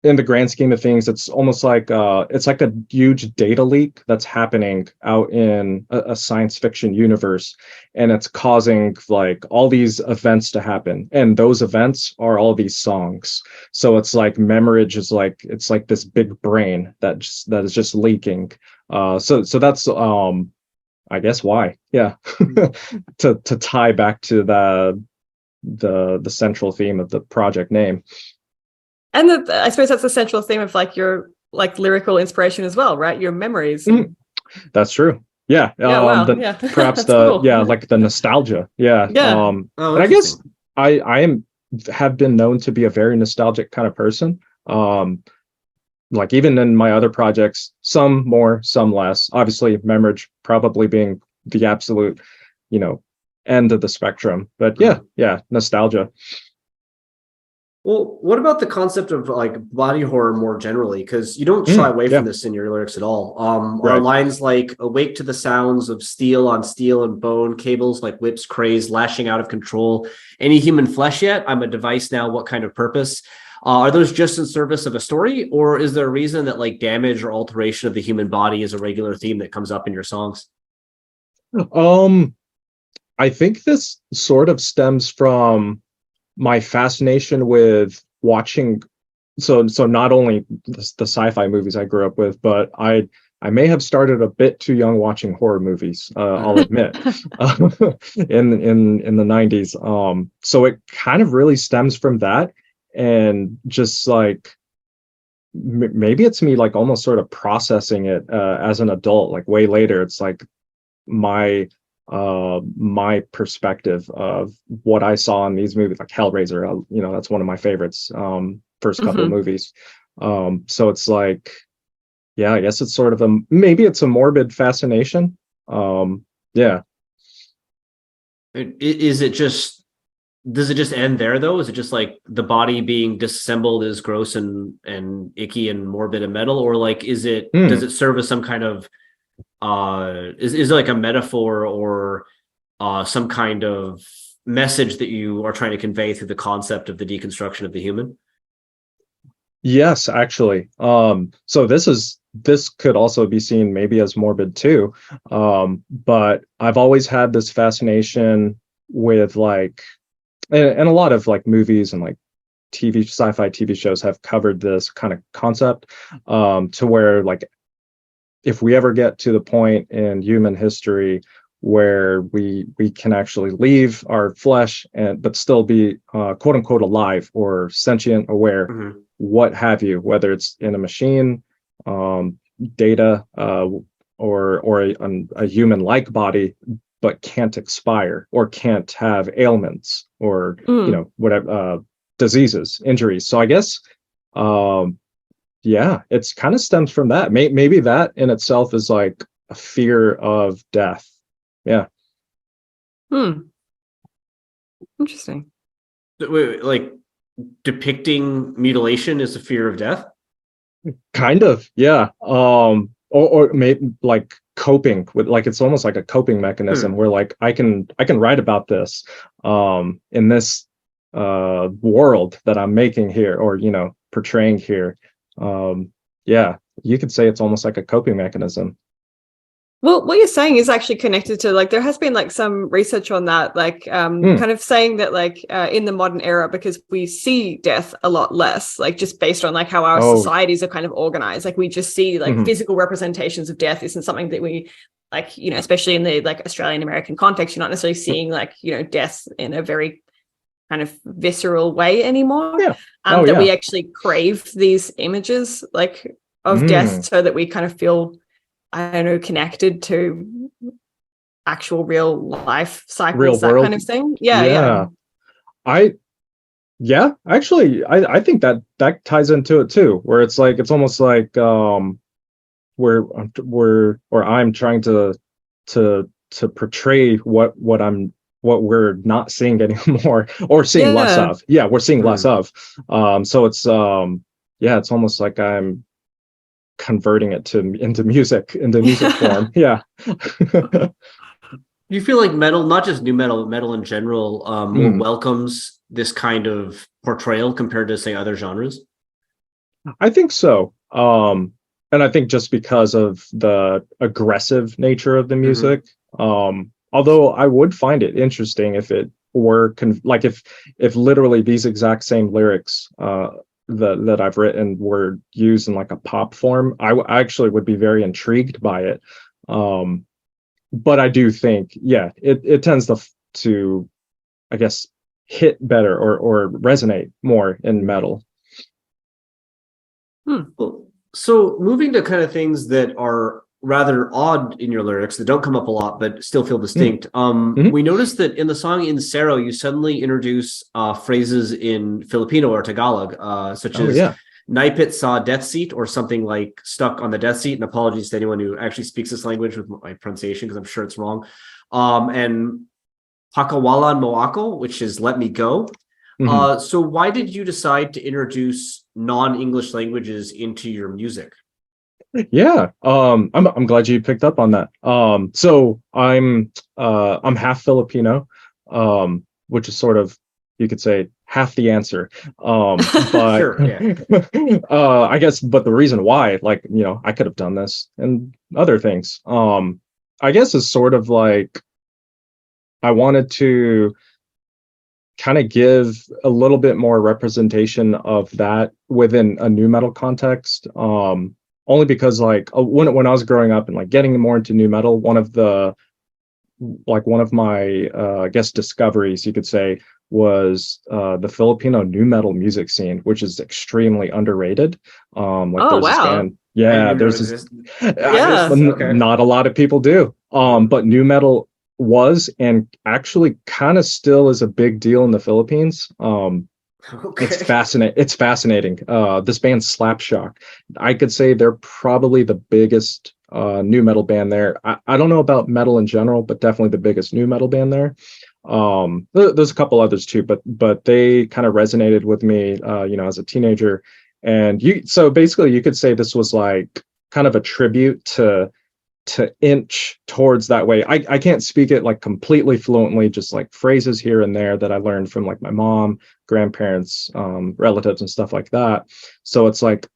the grand scheme of things, it's almost like it's like a huge data leak that's happening out in a science fiction universe, and it's causing like all these events to happen, and those events are all these songs. So it's like Memorrhage is like, it's like this big brain that is just leaking. So that's I guess why, yeah. to tie back to the central theme of the project name. And I suppose that's the central theme of like your like lyrical inspiration as well, right? Your memories. That's true. Yeah. Wow. Perhaps cool. like the nostalgia. Yeah. Yeah. And I guess I have been known to be a very nostalgic kind of person. Like even in my other projects, some more, some less. Obviously, Memorrhage probably being the absolute, end of the spectrum. But yeah, nostalgia. Well, what about the concept of like body horror more generally? Because you don't shy away from this in your lyrics at all. Are lines like "awake to the sounds of steel on steel and bone, cables like whips crazed, lashing out of control, any human flesh yet? I'm a device now. What kind of purpose?" Are those just in service of a story, or is there a reason that like damage or alteration of the human body is a regular theme that comes up in your songs? I think this sort of stems from my fascination with watching. So not only the sci-fi movies I grew up with, but I may have started a bit too young watching horror movies. I'll admit, in the 90s. So it kind of really stems from that. And just like maybe it's me like almost sort of processing it as an adult, like way later. It's like my perspective of what I saw in these movies, like Hellraiser. That's one of my favorites. First couple of movies. So it's like, yeah, I guess it's sort of maybe it's a morbid fascination. Yeah. Does it just end there though? Is it just like the body being disassembled is gross and icky and morbid and metal, or like does it serve as some kind of is it like a metaphor or some kind of message that you are trying to convey through the concept of the deconstruction of the human? Yes, actually. So this could also be seen maybe as morbid too. But I've always had this fascination with like, and a lot of like movies and like sci-fi TV shows have covered this kind of concept, to where like if we ever get to the point in human history where we can actually leave our flesh but still be quote unquote alive or sentient, aware, what have you, whether it's in a machine, data, or a human-like body, but can't expire or can't have ailments or whatever, diseases, injuries. So I guess it's kind of stems from that. Maybe that in itself is like a fear of death. Yeah. Interesting. Wait, like depicting mutilation is a fear of death? Kind of, yeah. Or maybe like coping with, like, it's almost like a coping mechanism where like I can write about this in this world that I'm making here, or portraying here. You could say it's almost like a coping mechanism. Well, what you're saying is actually connected to, like, there has been like some research on that, like kind of saying that like in the modern era, because we see death a lot less, like just based on like how our societies are kind of organized, like we just see like physical representations of death isn't something that we like, especially in the like Australian American context, you're not necessarily seeing like, death in a very kind of visceral way anymore. We actually crave these images like of death so that we kind of feel, I don't know, connected to actual real life cycles, real that world kind of thing. Actually, I think that ties into it too, where it's like, it's almost like where I'm trying to portray what we're not seeing anymore, or seeing less of. We're seeing less of. So it's it's almost like I'm converting it into music form. Do you feel like metal, not just new metal, metal in general, more welcomes this kind of portrayal compared to, say, other genres? I think so. And I think just because of the aggressive nature of the music, although I would find it interesting if it were if literally these exact same lyrics that I've written were used in like a pop form, I actually would be very intrigued by it. But I do think, it tends to, I guess, hit better or resonate more in metal. So moving to kind of things that are rather odd in your lyrics that don't come up a lot but still feel distinct. We noticed that in the song Insero, you suddenly introduce phrases in Filipino or Tagalog, such as Naipit sa death seat, or something like stuck on the death seat. And apologies to anyone who actually speaks this language with my pronunciation, because I'm sure it's wrong. And Pakawalan mo ako, which is let me go. So why did you decide to introduce non-English languages into your music? I'm glad you picked up on that. So I'm half Filipino, which is sort of, you could say, half the answer. But sure, I guess, but the reason why, like, I could have done this and other things, I guess, is sort of like, I wanted to kind of give a little bit more representation of that within a new metal context. Only because, like, when I was growing up and like getting more into new metal, one of my I guess discoveries, you could say, was the Filipino new metal music scene, which is extremely underrated. This band, not a lot of people do. But new metal was, and actually kind of still is, a big deal in the Philippines. It's fascinating. This band Slapshock, I could say they're probably the biggest new metal band there. I don't know about metal in general, but definitely the biggest new metal band there. There's a couple others too, but they kind of resonated with me, as a teenager. And so basically you could say this was like kind of a tribute to inch towards that way. I can't speak it like completely fluently, just like phrases here and there that I learned from like my mom, grandparents, relatives and stuff like that. So it's like,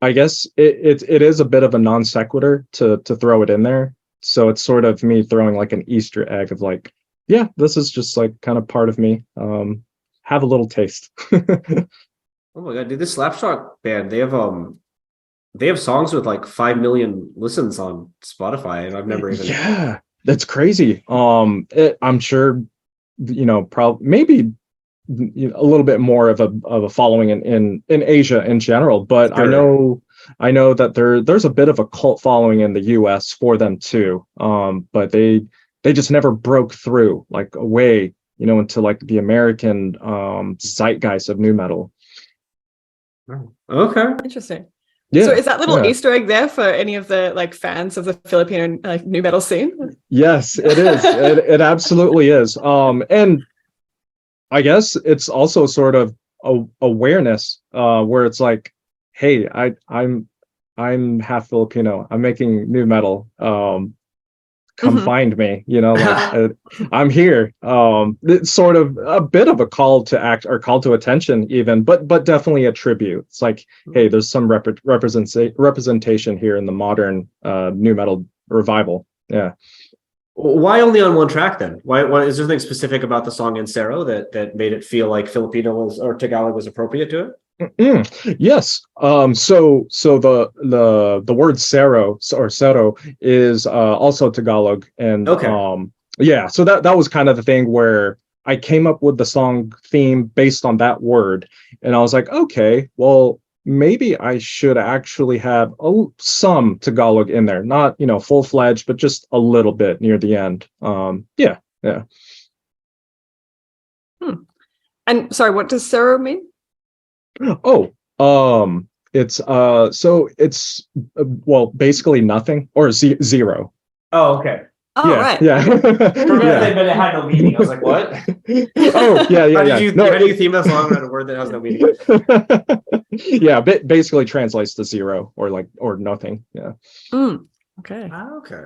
I guess it is a bit of a non sequitur to throw it in there. So it's sort of me throwing like an Easter egg of like, this is just like kind of part of me. Have a little taste. Oh my God, dude, this Slapshot band, they have songs with like 5 million listens on Spotify, and I've never even That's crazy. I'm sure, probably maybe a little bit more of a following in Asia in general, but Sure. I know that there's a bit of a cult following in the US for them too. But they just never broke through like away, into like the American zeitgeist of nu metal. Okay. Interesting. Yeah. So is that little yeah. Easter egg there for any of the like fans of the Filipino like nu metal scene? Yes, it is. It absolutely is. And I guess it's also sort of awareness, where it's like, hey, I'm half Filipino. I'm making nu metal. Come find me. I'm here. It's sort of a bit of a call to act or call to attention, even, but definitely a tribute. It's like, hey, there's some representation here in the modern nu metal revival. Yeah. Why only on one track then? Why is there something specific about the song Encero that made it feel like Filipino was or Tagalog was appropriate to it? Yes. So the word cero or cero is also Tagalog, and Okay. yeah. So that was kind of the thing where I came up with the song theme based on that word, and I was like, okay, well, maybe I should actually have some Tagalog in there, not full fledged, but just a little bit near the end. Yeah. And sorry, what does Sero mean? Oh, it's so it's well, basically nothing or zero. Oh, okay. Oh, Yeah, right. yeah, yeah. But it had no meaning. I was like, what? Oh, yeah, yeah, yeah. How do you theme a song around a word that has no meaning? Yeah, basically translates to zero or nothing. Yeah. Okay. Okay.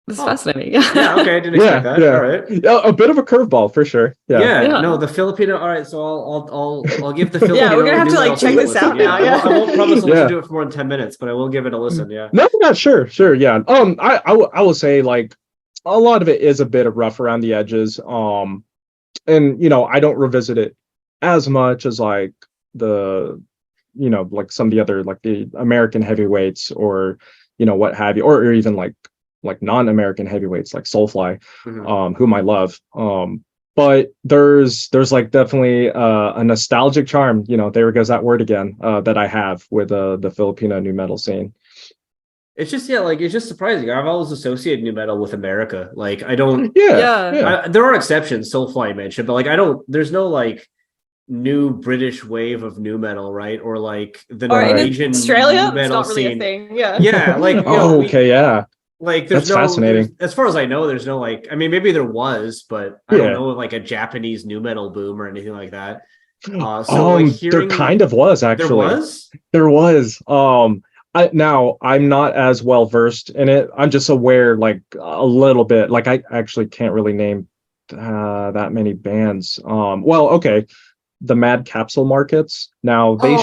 That's fascinating. Yeah, okay. I didn't expect that. Yeah. All right. A bit of a curveball for sure. Yeah. Yeah. No, the Filipino. All right, so I'll give the Filipino. Yeah, we're gonna have nu to metal check scene a this out listen, now. Yeah. Yeah. I won't promise I'll Yeah. listen to it for more than 10 minutes, but I will give it a listen. Yeah. No, sure, yeah. I will say like a lot of it is a bit of rough around the edges. And I don't revisit it as much as like like some of the other like the American heavyweights or what have you, or even like non-American heavyweights like Soulfly, whom I love. But there's like definitely a nostalgic charm, there goes that word again, that I have with the Filipino nu metal scene. It's just it's just surprising. I've always associated nu metal with America. Like I don't. Yeah. There are exceptions. Soulfly mentioned, but like I don't. There's no like new British wave of nu metal, right? Or like the Norwegian Australia, nu metal it's not really scene. A thing. Yeah. Yeah, like okay, yeah. Like there's That's fascinating. as far as I know, there's no like. I mean, maybe there was, but I don't know like a Japanese nu metal boom or anything like that. So like there kind of was actually. There was. I'm not as well versed in it. I'm just aware like a little bit. Like I actually can't really name that many bands. Well, okay. The Mad Capsule Markets. Now they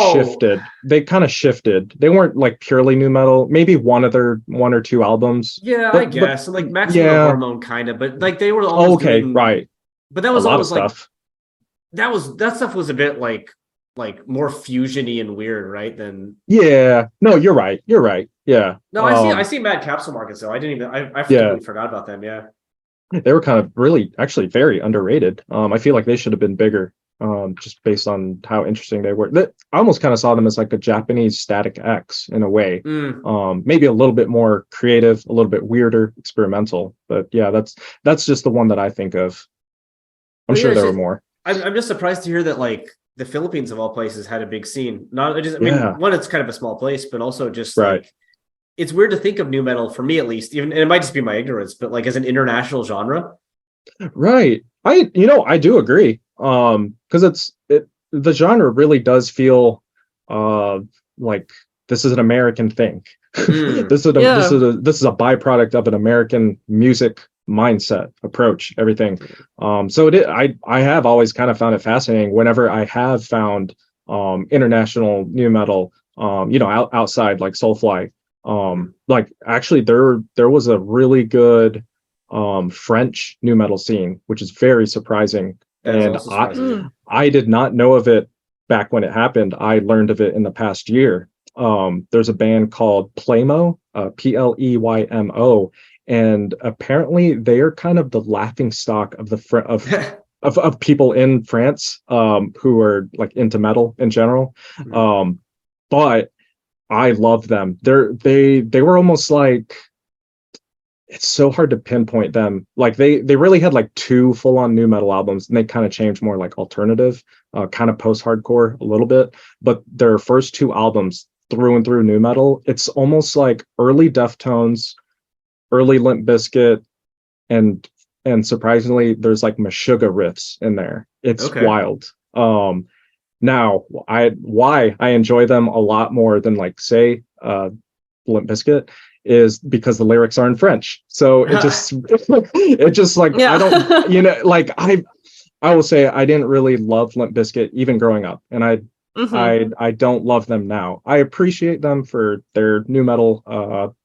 kind of shifted. They weren't like purely nu metal. Maybe one or two albums. Yeah, I guess. But, like Maximum Hormone kind of, but like they were always doing, right. But that was a lot always of stuff. That stuff was a bit like more fusiony and weird, right? Than no, you're right. Yeah. No, I see Mad Capsule Markets though. I didn't even I completely forgot about them. Yeah. They were kind of really actually very underrated. I feel like they should have been bigger. Just based on how interesting they were. I almost kind of saw them as like a Japanese Static X in a way. Maybe a little bit more creative, a little bit weirder, experimental. But yeah, that's just the one that I think of. I'm sure there were more. I'm just surprised to hear that like the Philippines of all places had a big scene. I mean, one, it's kind of a small place, but also just like it's weird to think of nu metal, for me at least, even, and it might just be my ignorance, but like as an international genre. Right. I do agree. Because the genre really does feel like this is an American thing. This is a byproduct of an American music mindset, approach, everything. So I have always kind of found it fascinating whenever I have found international nu metal, outside like Soulfly. Like actually there was a really good French nu metal scene, which is very surprising. And I did not know of it back when it happened. I learned of it in the past year. There's a band called Playmo, Playmo, and apparently they are kind of the laughing stock of of people in France who are like into metal in general. But I love them. They were almost like, it's so hard to pinpoint them. Like they really had like two full-on nu metal albums, and they kind of changed more like alternative, kind of post-hardcore a little bit. But their first two albums, through and through nu metal, it's almost like early Deftones, early Limp Bizkit, and surprisingly, there's like Meshuggah riffs in there. It's wild. Now why I enjoy them a lot more than like say Limp Bizkit is because the lyrics are in French. So it just like I don't, you know, like I will say I didn't really love Limp Bizkit even growing up, and I don't love them now. I appreciate them for their nu metal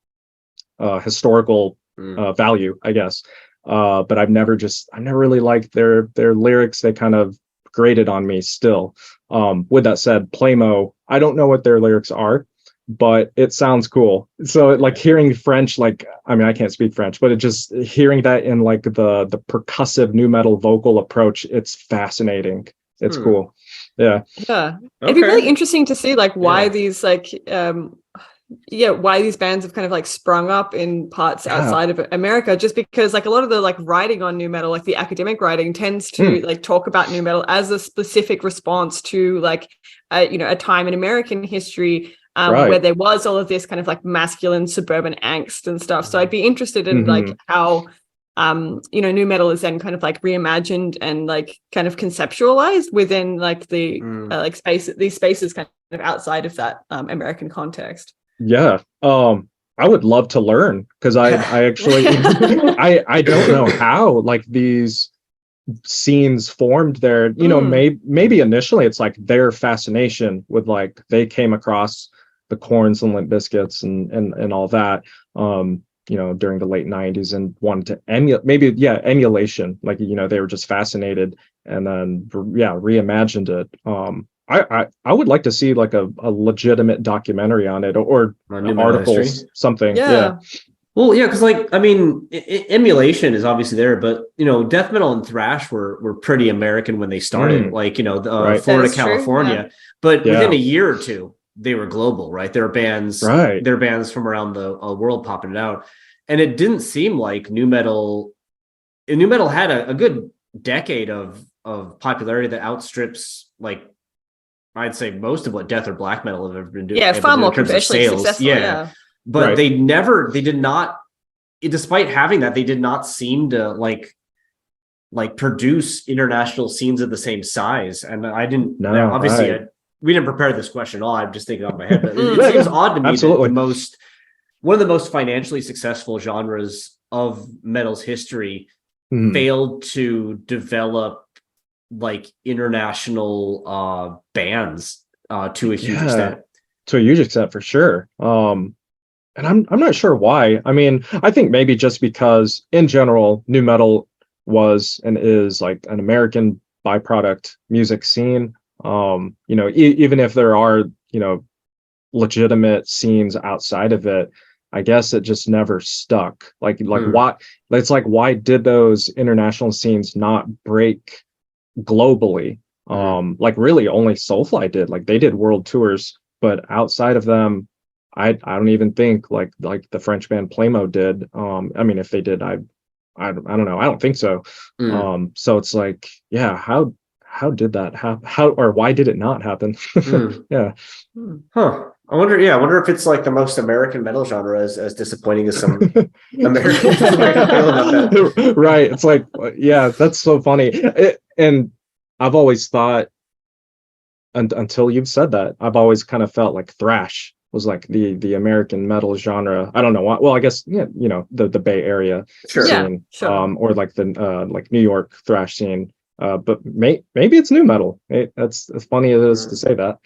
historical value, I guess. But I've never really liked their lyrics. They kind of grated on me still. With that said, Playmo, I don't know what their lyrics are, but it sounds cool. So like hearing French, like, I mean, I can't speak French, but it just hearing that in like the percussive nu metal vocal approach, it's fascinating. It's cool. Yeah. It'd be really interesting to see like why these like why these bands have kind of like sprung up in parts outside of America, just because like a lot of the like writing on nu metal, like the academic writing, tends to like talk about nu metal as a specific response to like a time in American history where there was all of this kind of like masculine suburban angst and stuff. So I'd be interested in like how nu metal is then kind of like reimagined and like kind of conceptualized within like the like these spaces kind of outside of that American context. Yeah. I would love to learn, because I actually I don't know how like these scenes formed there. You know, maybe initially it's like their fascination with like they came across the Corns and Limp Bizkits and all that during the late 90s and wanted to emulation, like they were just fascinated, and then reimagined it. I would like to see like a legitimate documentary on it, or articles, something. Yeah. Well, yeah, because like I mean, emulation is obviously there, but death metal and thrash were pretty American when they started, like Florida, California. But within a year or two, they were global, right? There are bands, from around the world popping it out, and it didn't seem like nu metal. Nu metal had a good decade of popularity that outstrips like, I'd say, most of what death or black metal have ever been doing. Yeah, far more commercially successful. Yeah. But they did not, despite having that, they did not seem to like produce international scenes of the same size. And I didn't, obviously, we didn't prepare this question at all. I'm just thinking off my head, but it seems odd to me that one of the most financially successful genres of metal's history failed to develop like international bands to a huge extent. To a huge extent, for sure. And I'm not sure why. I mean, I think maybe just because in general, nu metal was and is like an American byproduct music scene. Even if there are legitimate scenes outside of it, I guess it just never stuck. Like why? It's like, why did those international scenes not break globally? Like really only Soulfly did. Like they did world tours, but outside of them, I don't even think like the French band Playmo did. I mean, if they did, I don't know. I don't think so. So it's like, how did that happen? Why did it not happen? I wonder if it's like the most American metal genre, as disappointing as some Americans feel about that. Right. It's like, that's so funny. And I've always thought, until you've said that, I've always kind of felt like thrash was like the American metal genre. I don't know why. Well, I guess the Bay Area scene, or like the like New York thrash scene. But maybe it's nu metal. That's as funny as it is to say that.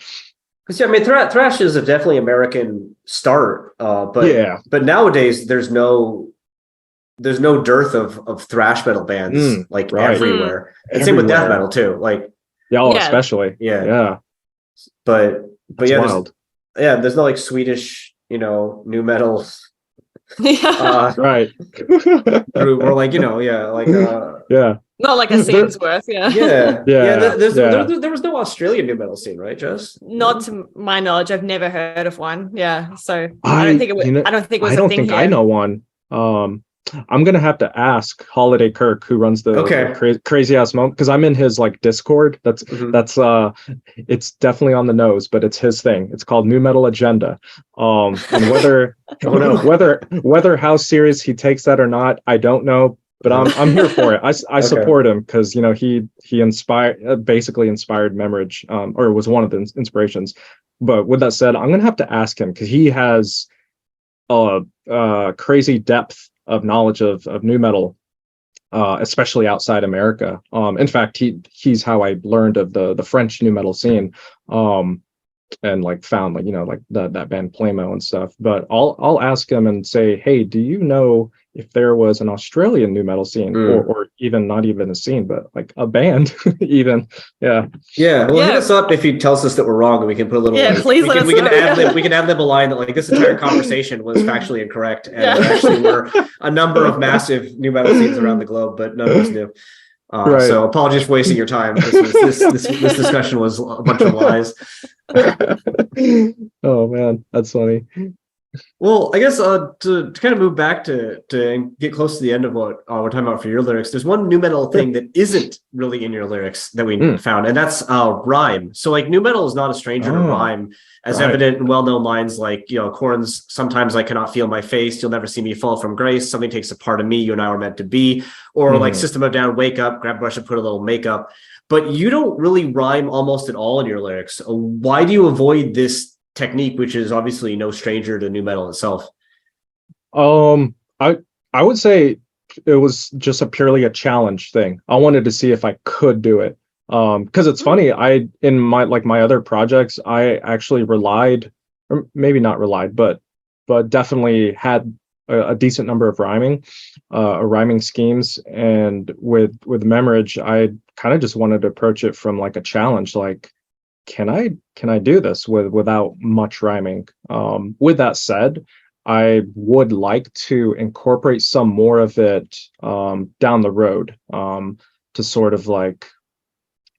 Because I mean, thrash is a definitely American start. But nowadays there's no dearth of thrash metal bands everywhere. And same with death metal too. Like especially. But That's wild. There's no like Swedish nu metal Yeah. Right. or like, like Yeah. Not like a scene's worth, yeah. Yeah. There was no Australian new metal scene, right, Jess? Not to my knowledge, I've never heard of one. Yeah, so I I don't think it was I a don't thing think I here. know one. I'm gonna have to ask Holiday Kirk, who runs Okay. the crazy ass moment, because I'm in his like Discord. That's it's definitely on the nose, but it's his thing. It's called New Metal Agenda. And whether Oh no. whether how serious he takes that or not, I don't know. But I'm here for it. I support him because he inspired basically inspired Memorrhage, or was one of the inspirations. But with that said, I'm gonna have to ask him because he has crazy depth of knowledge of new metal, especially outside America. In fact, he's how I learned of the French new metal scene, and like found like like that band Playmo and stuff. But I'll ask him and say, hey, do you know if there was an Australian new metal scene, or even not even a scene, but like a band, even? Yeah. Well, hit us up if he tells us that we're wrong, and we can put a little. Please let us know. We can ad lib a line that like this entire conversation was factually incorrect, and there actually were a number of massive new metal scenes around the globe, but none of us knew. Right. So apologies for wasting your time. This discussion was a bunch of lies. Oh man, that's funny. Well, I guess to kind of move back to get close to the end of what we're talking about for your lyrics, there's one new metal thing that isn't really in your lyrics that we found, and that's rhyme. So like new metal is not a stranger to rhyme, as evident in well-known lines like, Korn's "Sometimes I Cannot Feel My Face, You'll Never See Me Fall From Grace, Something Takes a Part of Me, You and I Were Meant to Be," or like System of a Down, "Wake Up, Grab a Brush and Put a Little Makeup." But you don't really rhyme almost at all in your lyrics. Why do you avoid this technique, which is obviously no stranger to new metal itself? I would say it was just purely a challenge thing. I wanted to see if I could do it. Because it's funny, in my other projects, I actually relied, or maybe not relied, but definitely had a decent number of rhyming schemes. And with Memorrhage, I kind of just wanted to approach it from like a challenge, like, can I do this without much rhyming? With that said, I would like to incorporate some more of it down the road, to sort of like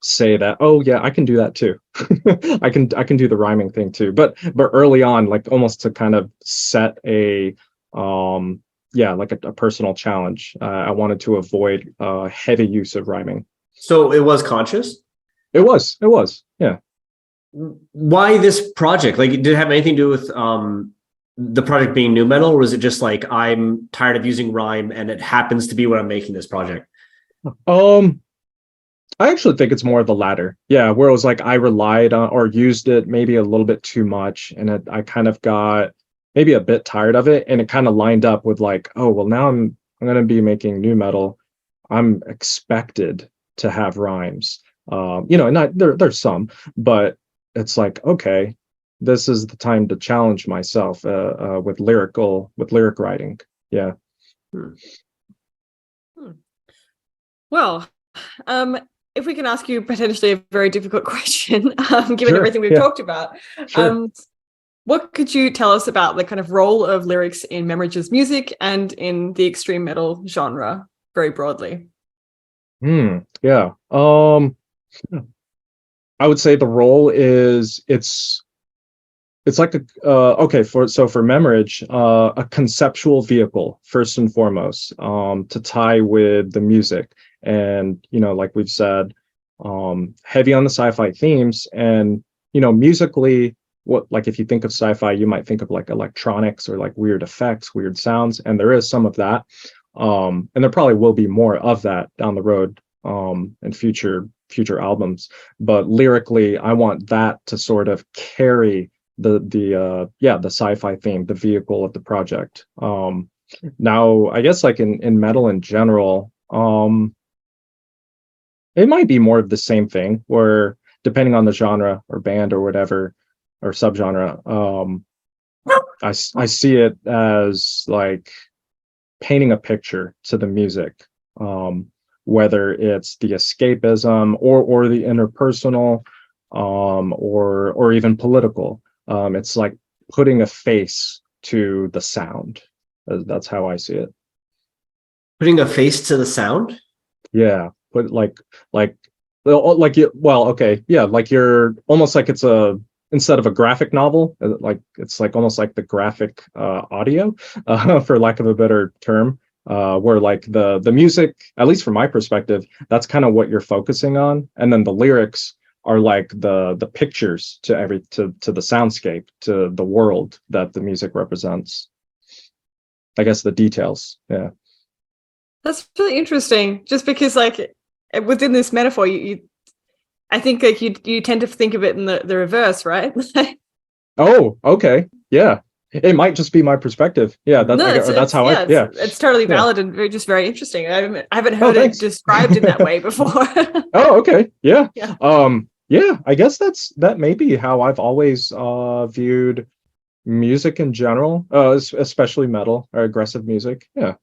say that, oh yeah, I can do that too. I can do the rhyming thing too. But early on, like almost to kind of set a like a personal challenge. I wanted to avoid heavy use of rhyming. So it was conscious? It was, yeah. Why this project? Like, did it have anything to do with the project being new metal, or was it just like, I'm tired of using rhyme and it happens to be what I'm making this project? I actually think it's more of the latter. Yeah, where it was like I relied on or used it maybe a little bit too much, and I kind of got maybe a bit tired of it, and it kind of lined up with like, oh well, now I'm going to be making new metal. I'm expected to have rhymes. And not there's some, but it's like, okay, this is the time to challenge myself with lyric writing. Yeah. Well, if we can ask you potentially a very difficult question, given everything we've talked about, what could you tell us about the kind of role of lyrics in Memorrhage's music and in the extreme metal genre, very broadly? Yeah. I would say the role is it's like for Memorrhage, a conceptual vehicle first and foremost, to tie with the music, and like we've said, heavy on the sci-fi themes, and musically, what, like if you think of sci-fi, you might think of like electronics or like weird effects, weird sounds, and there is some of that, and there probably will be more of that down the road in future albums. But lyrically, I want that to sort of carry the sci-fi theme, the vehicle of the project. Now I guess like in metal in general, it might be more of the same thing, where depending on the genre or band or whatever or subgenre, I see it as like painting a picture to the music, whether it's the escapism or the interpersonal, or even political. It's like putting a face to the sound. That's how I see it. Putting a face to the sound. Yeah, but okay, yeah, like you're almost like it's a instead of a graphic novel, like it's like almost like the graphic audio, for lack of a better term, where like the music, at least from my perspective, that's kind of what you're focusing on, and then the lyrics are like the pictures to the soundscape, to the world that the music represents. I guess the details, yeah. That's really interesting. Just because, like, within this metaphor, I think like you tend to think of it in the reverse, right? Oh, okay, yeah. It might just be my perspective. Yeah, that's how it's totally Yeah. valid and just very interesting. I haven't heard it described in that way before. Oh, okay, yeah. Yeah. Yeah. I guess that may be how I've always viewed music in general, especially metal or aggressive music. Yeah.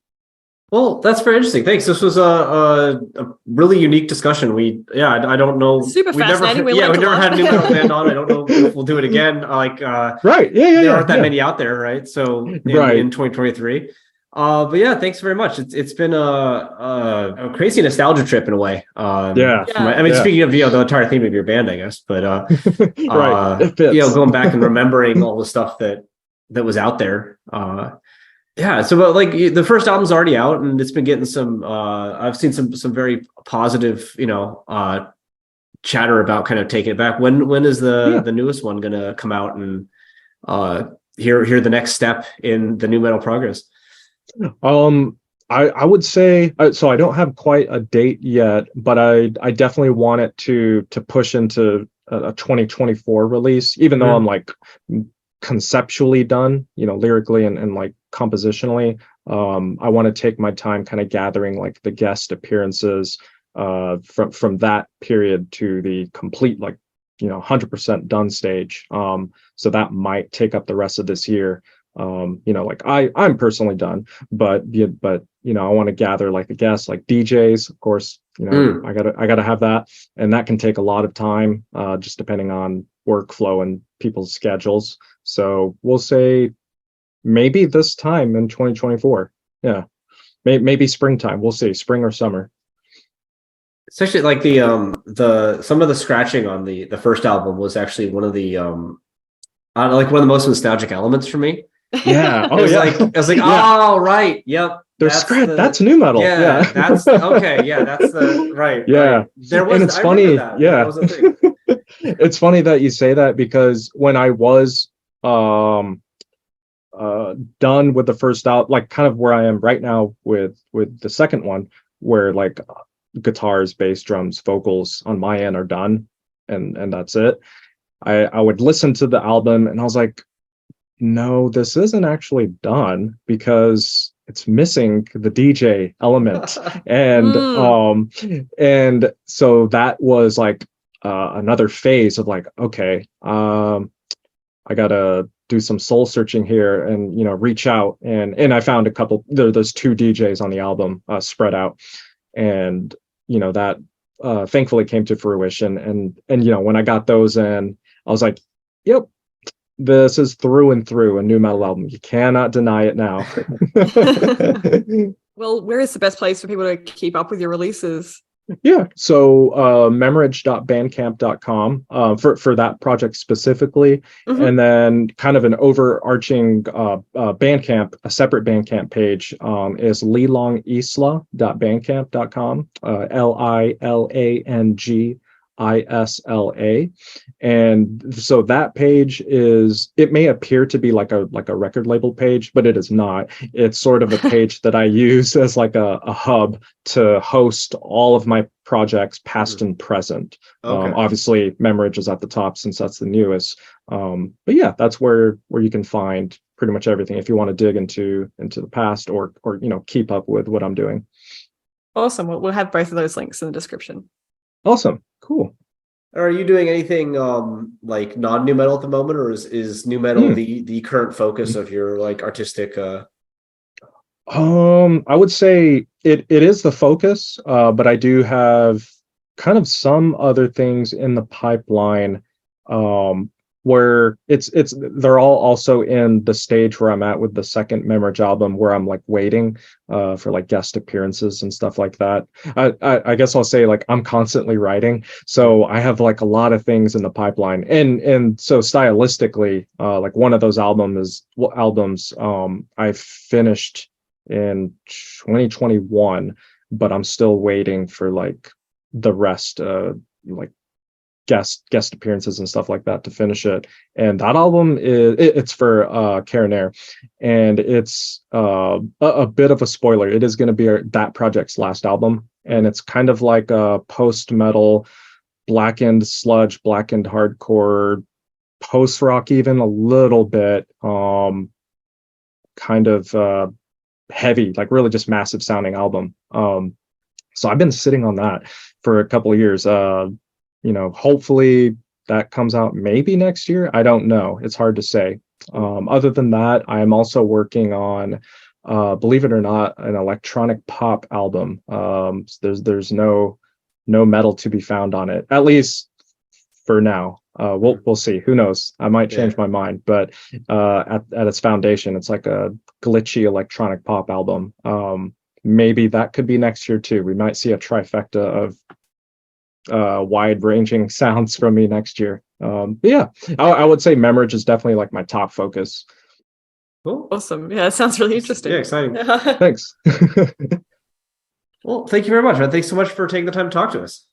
Well, that's very interesting. Thanks. This was a really unique discussion. I don't know. Super fascinating. We never had a new metal band on. I don't know if we'll do it again. Right. Yeah. There aren't that many out there, right? So in 2023. But yeah, thanks very much. It's been a crazy nostalgia trip in a way. Speaking of the entire theme of your band, I guess, but right. Going back and remembering all the stuff that was out there. Yeah, so but like the first album's already out, and it's been getting some. I've seen some very positive, chatter about kind of taking it back. When is the newest one going to come out and hear the next step in the new metal progress? I would say so. I don't have quite a date yet, but I definitely want it to push into a 2024 release, even though I'm like conceptually done, lyrically and like compositionally. I want to take my time kind of gathering like the guest appearances from that period to the complete 100% done stage. So that might take up the rest of this year. I'm personally done, but I want to gather like the guests, like DJs, of course, I gotta have that, and that can take a lot of time, just depending on workflow and people's schedules. So we'll say maybe this time in 2024. Yeah. Maybe springtime. We'll see, spring or summer. It's actually like the some of the scratching on the first album was actually one of the like one of the most nostalgic elements for me. Yeah. Oh, I was like, oh, right. Yep. That's new metal. Yeah. That's okay. Yeah. That's the right. Yeah. Right. There was, and it's funny. Yeah. That was a thing. It's funny that you say that, because when I was done with the first out, like kind of where I am right now with the second one, where like guitars, bass, drums, vocals on my end are done, and that's it. I would listen to the album and I was like, no, this isn't actually done, because it's missing the DJ element. And so that was like another phase of like, okay, I gotta do some soul searching here and reach out, and I found a couple. There's 2 DJs on the album, spread out, and that thankfully came to fruition. And when I got those in, I was like, yep, this is through and through a new metal album. You cannot deny it now. Well, where is the best place for people to keep up with your releases? Yeah, so Memorrhage.bandcamp.com for that project specifically, and then kind of an overarching Bandcamp, a separate Bandcamp page is lilangisla.bandcamp.com, LILANGISLA, and so that page it may appear to be like a record label page, but it is not. It's sort of a page that I use as like a hub to host all of my projects, past and present. Okay. Obviously Memorrhage is at the top since that's the newest, but yeah, that's where you can find pretty much everything if you want to dig into the past or keep up with what I'm doing. Awesome. We'll have both of those links in the description. Awesome. Cool. Are you doing anything like non-new metal at the moment, or is new metal the current focus of your like artistic I would say it is the focus, but I do have kind of some other things in the pipeline, where they're all also in the stage where I'm at with the second Memorrhage album, where I'm like waiting for like guest appearances and stuff like that. I guess I'll say like I'm constantly writing, so I have like a lot of things in the pipeline, and so stylistically, like one of those albums I finished in 2021, but I'm still waiting for like the rest, like guest appearances and stuff like that to finish it. And that album it's for Karen Air, and it's a bit of a spoiler. It is going to be that project's last album, and it's kind of like a post metal, blackened sludge, blackened hardcore, post rock, even a little bit, kind of heavy, like really just massive sounding album. So I've been sitting on that for a couple of years. Hopefully that comes out maybe next year. I don't know. It's hard to say. Other than that, I am also working on, believe it or not, an electronic pop album. There's no metal to be found on it, at least for now. We'll see. Who knows? I might change my mind. But at its foundation, it's like a glitchy electronic pop album. Maybe that could be next year too. We might see a trifecta of wide-ranging sounds from me next year. Yeah, I would say Memorrhage is definitely like my top focus. Cool. Awesome. Yeah, it sounds really interesting. Yeah, exciting. Thanks. Well, thank you very much, man. Thanks so much for taking the time to talk to us.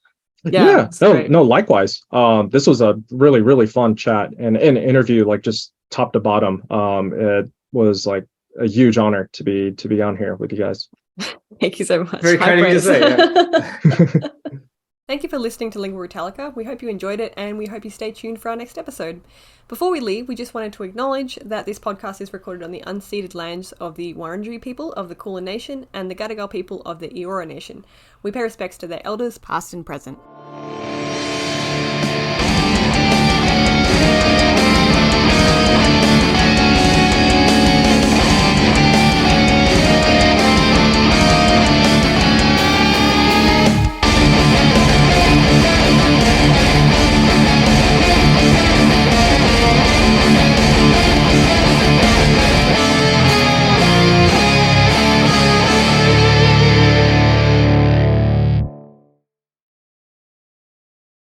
Yeah. No, likewise. This was a really, really fun chat and an interview, like just top to bottom. It was like a huge honor to be on here with you guys. Thank you so much. Very kind of you to say. Yeah. Thank you for listening to Lingua Italica. We hope you enjoyed it, and we hope you stay tuned for our next episode. Before we leave, we just wanted to acknowledge that this podcast is recorded on the unceded lands of the Wurundjeri people of the Kulin Nation and the Gadigal people of the Eora Nation. We pay respects to their elders, past and present.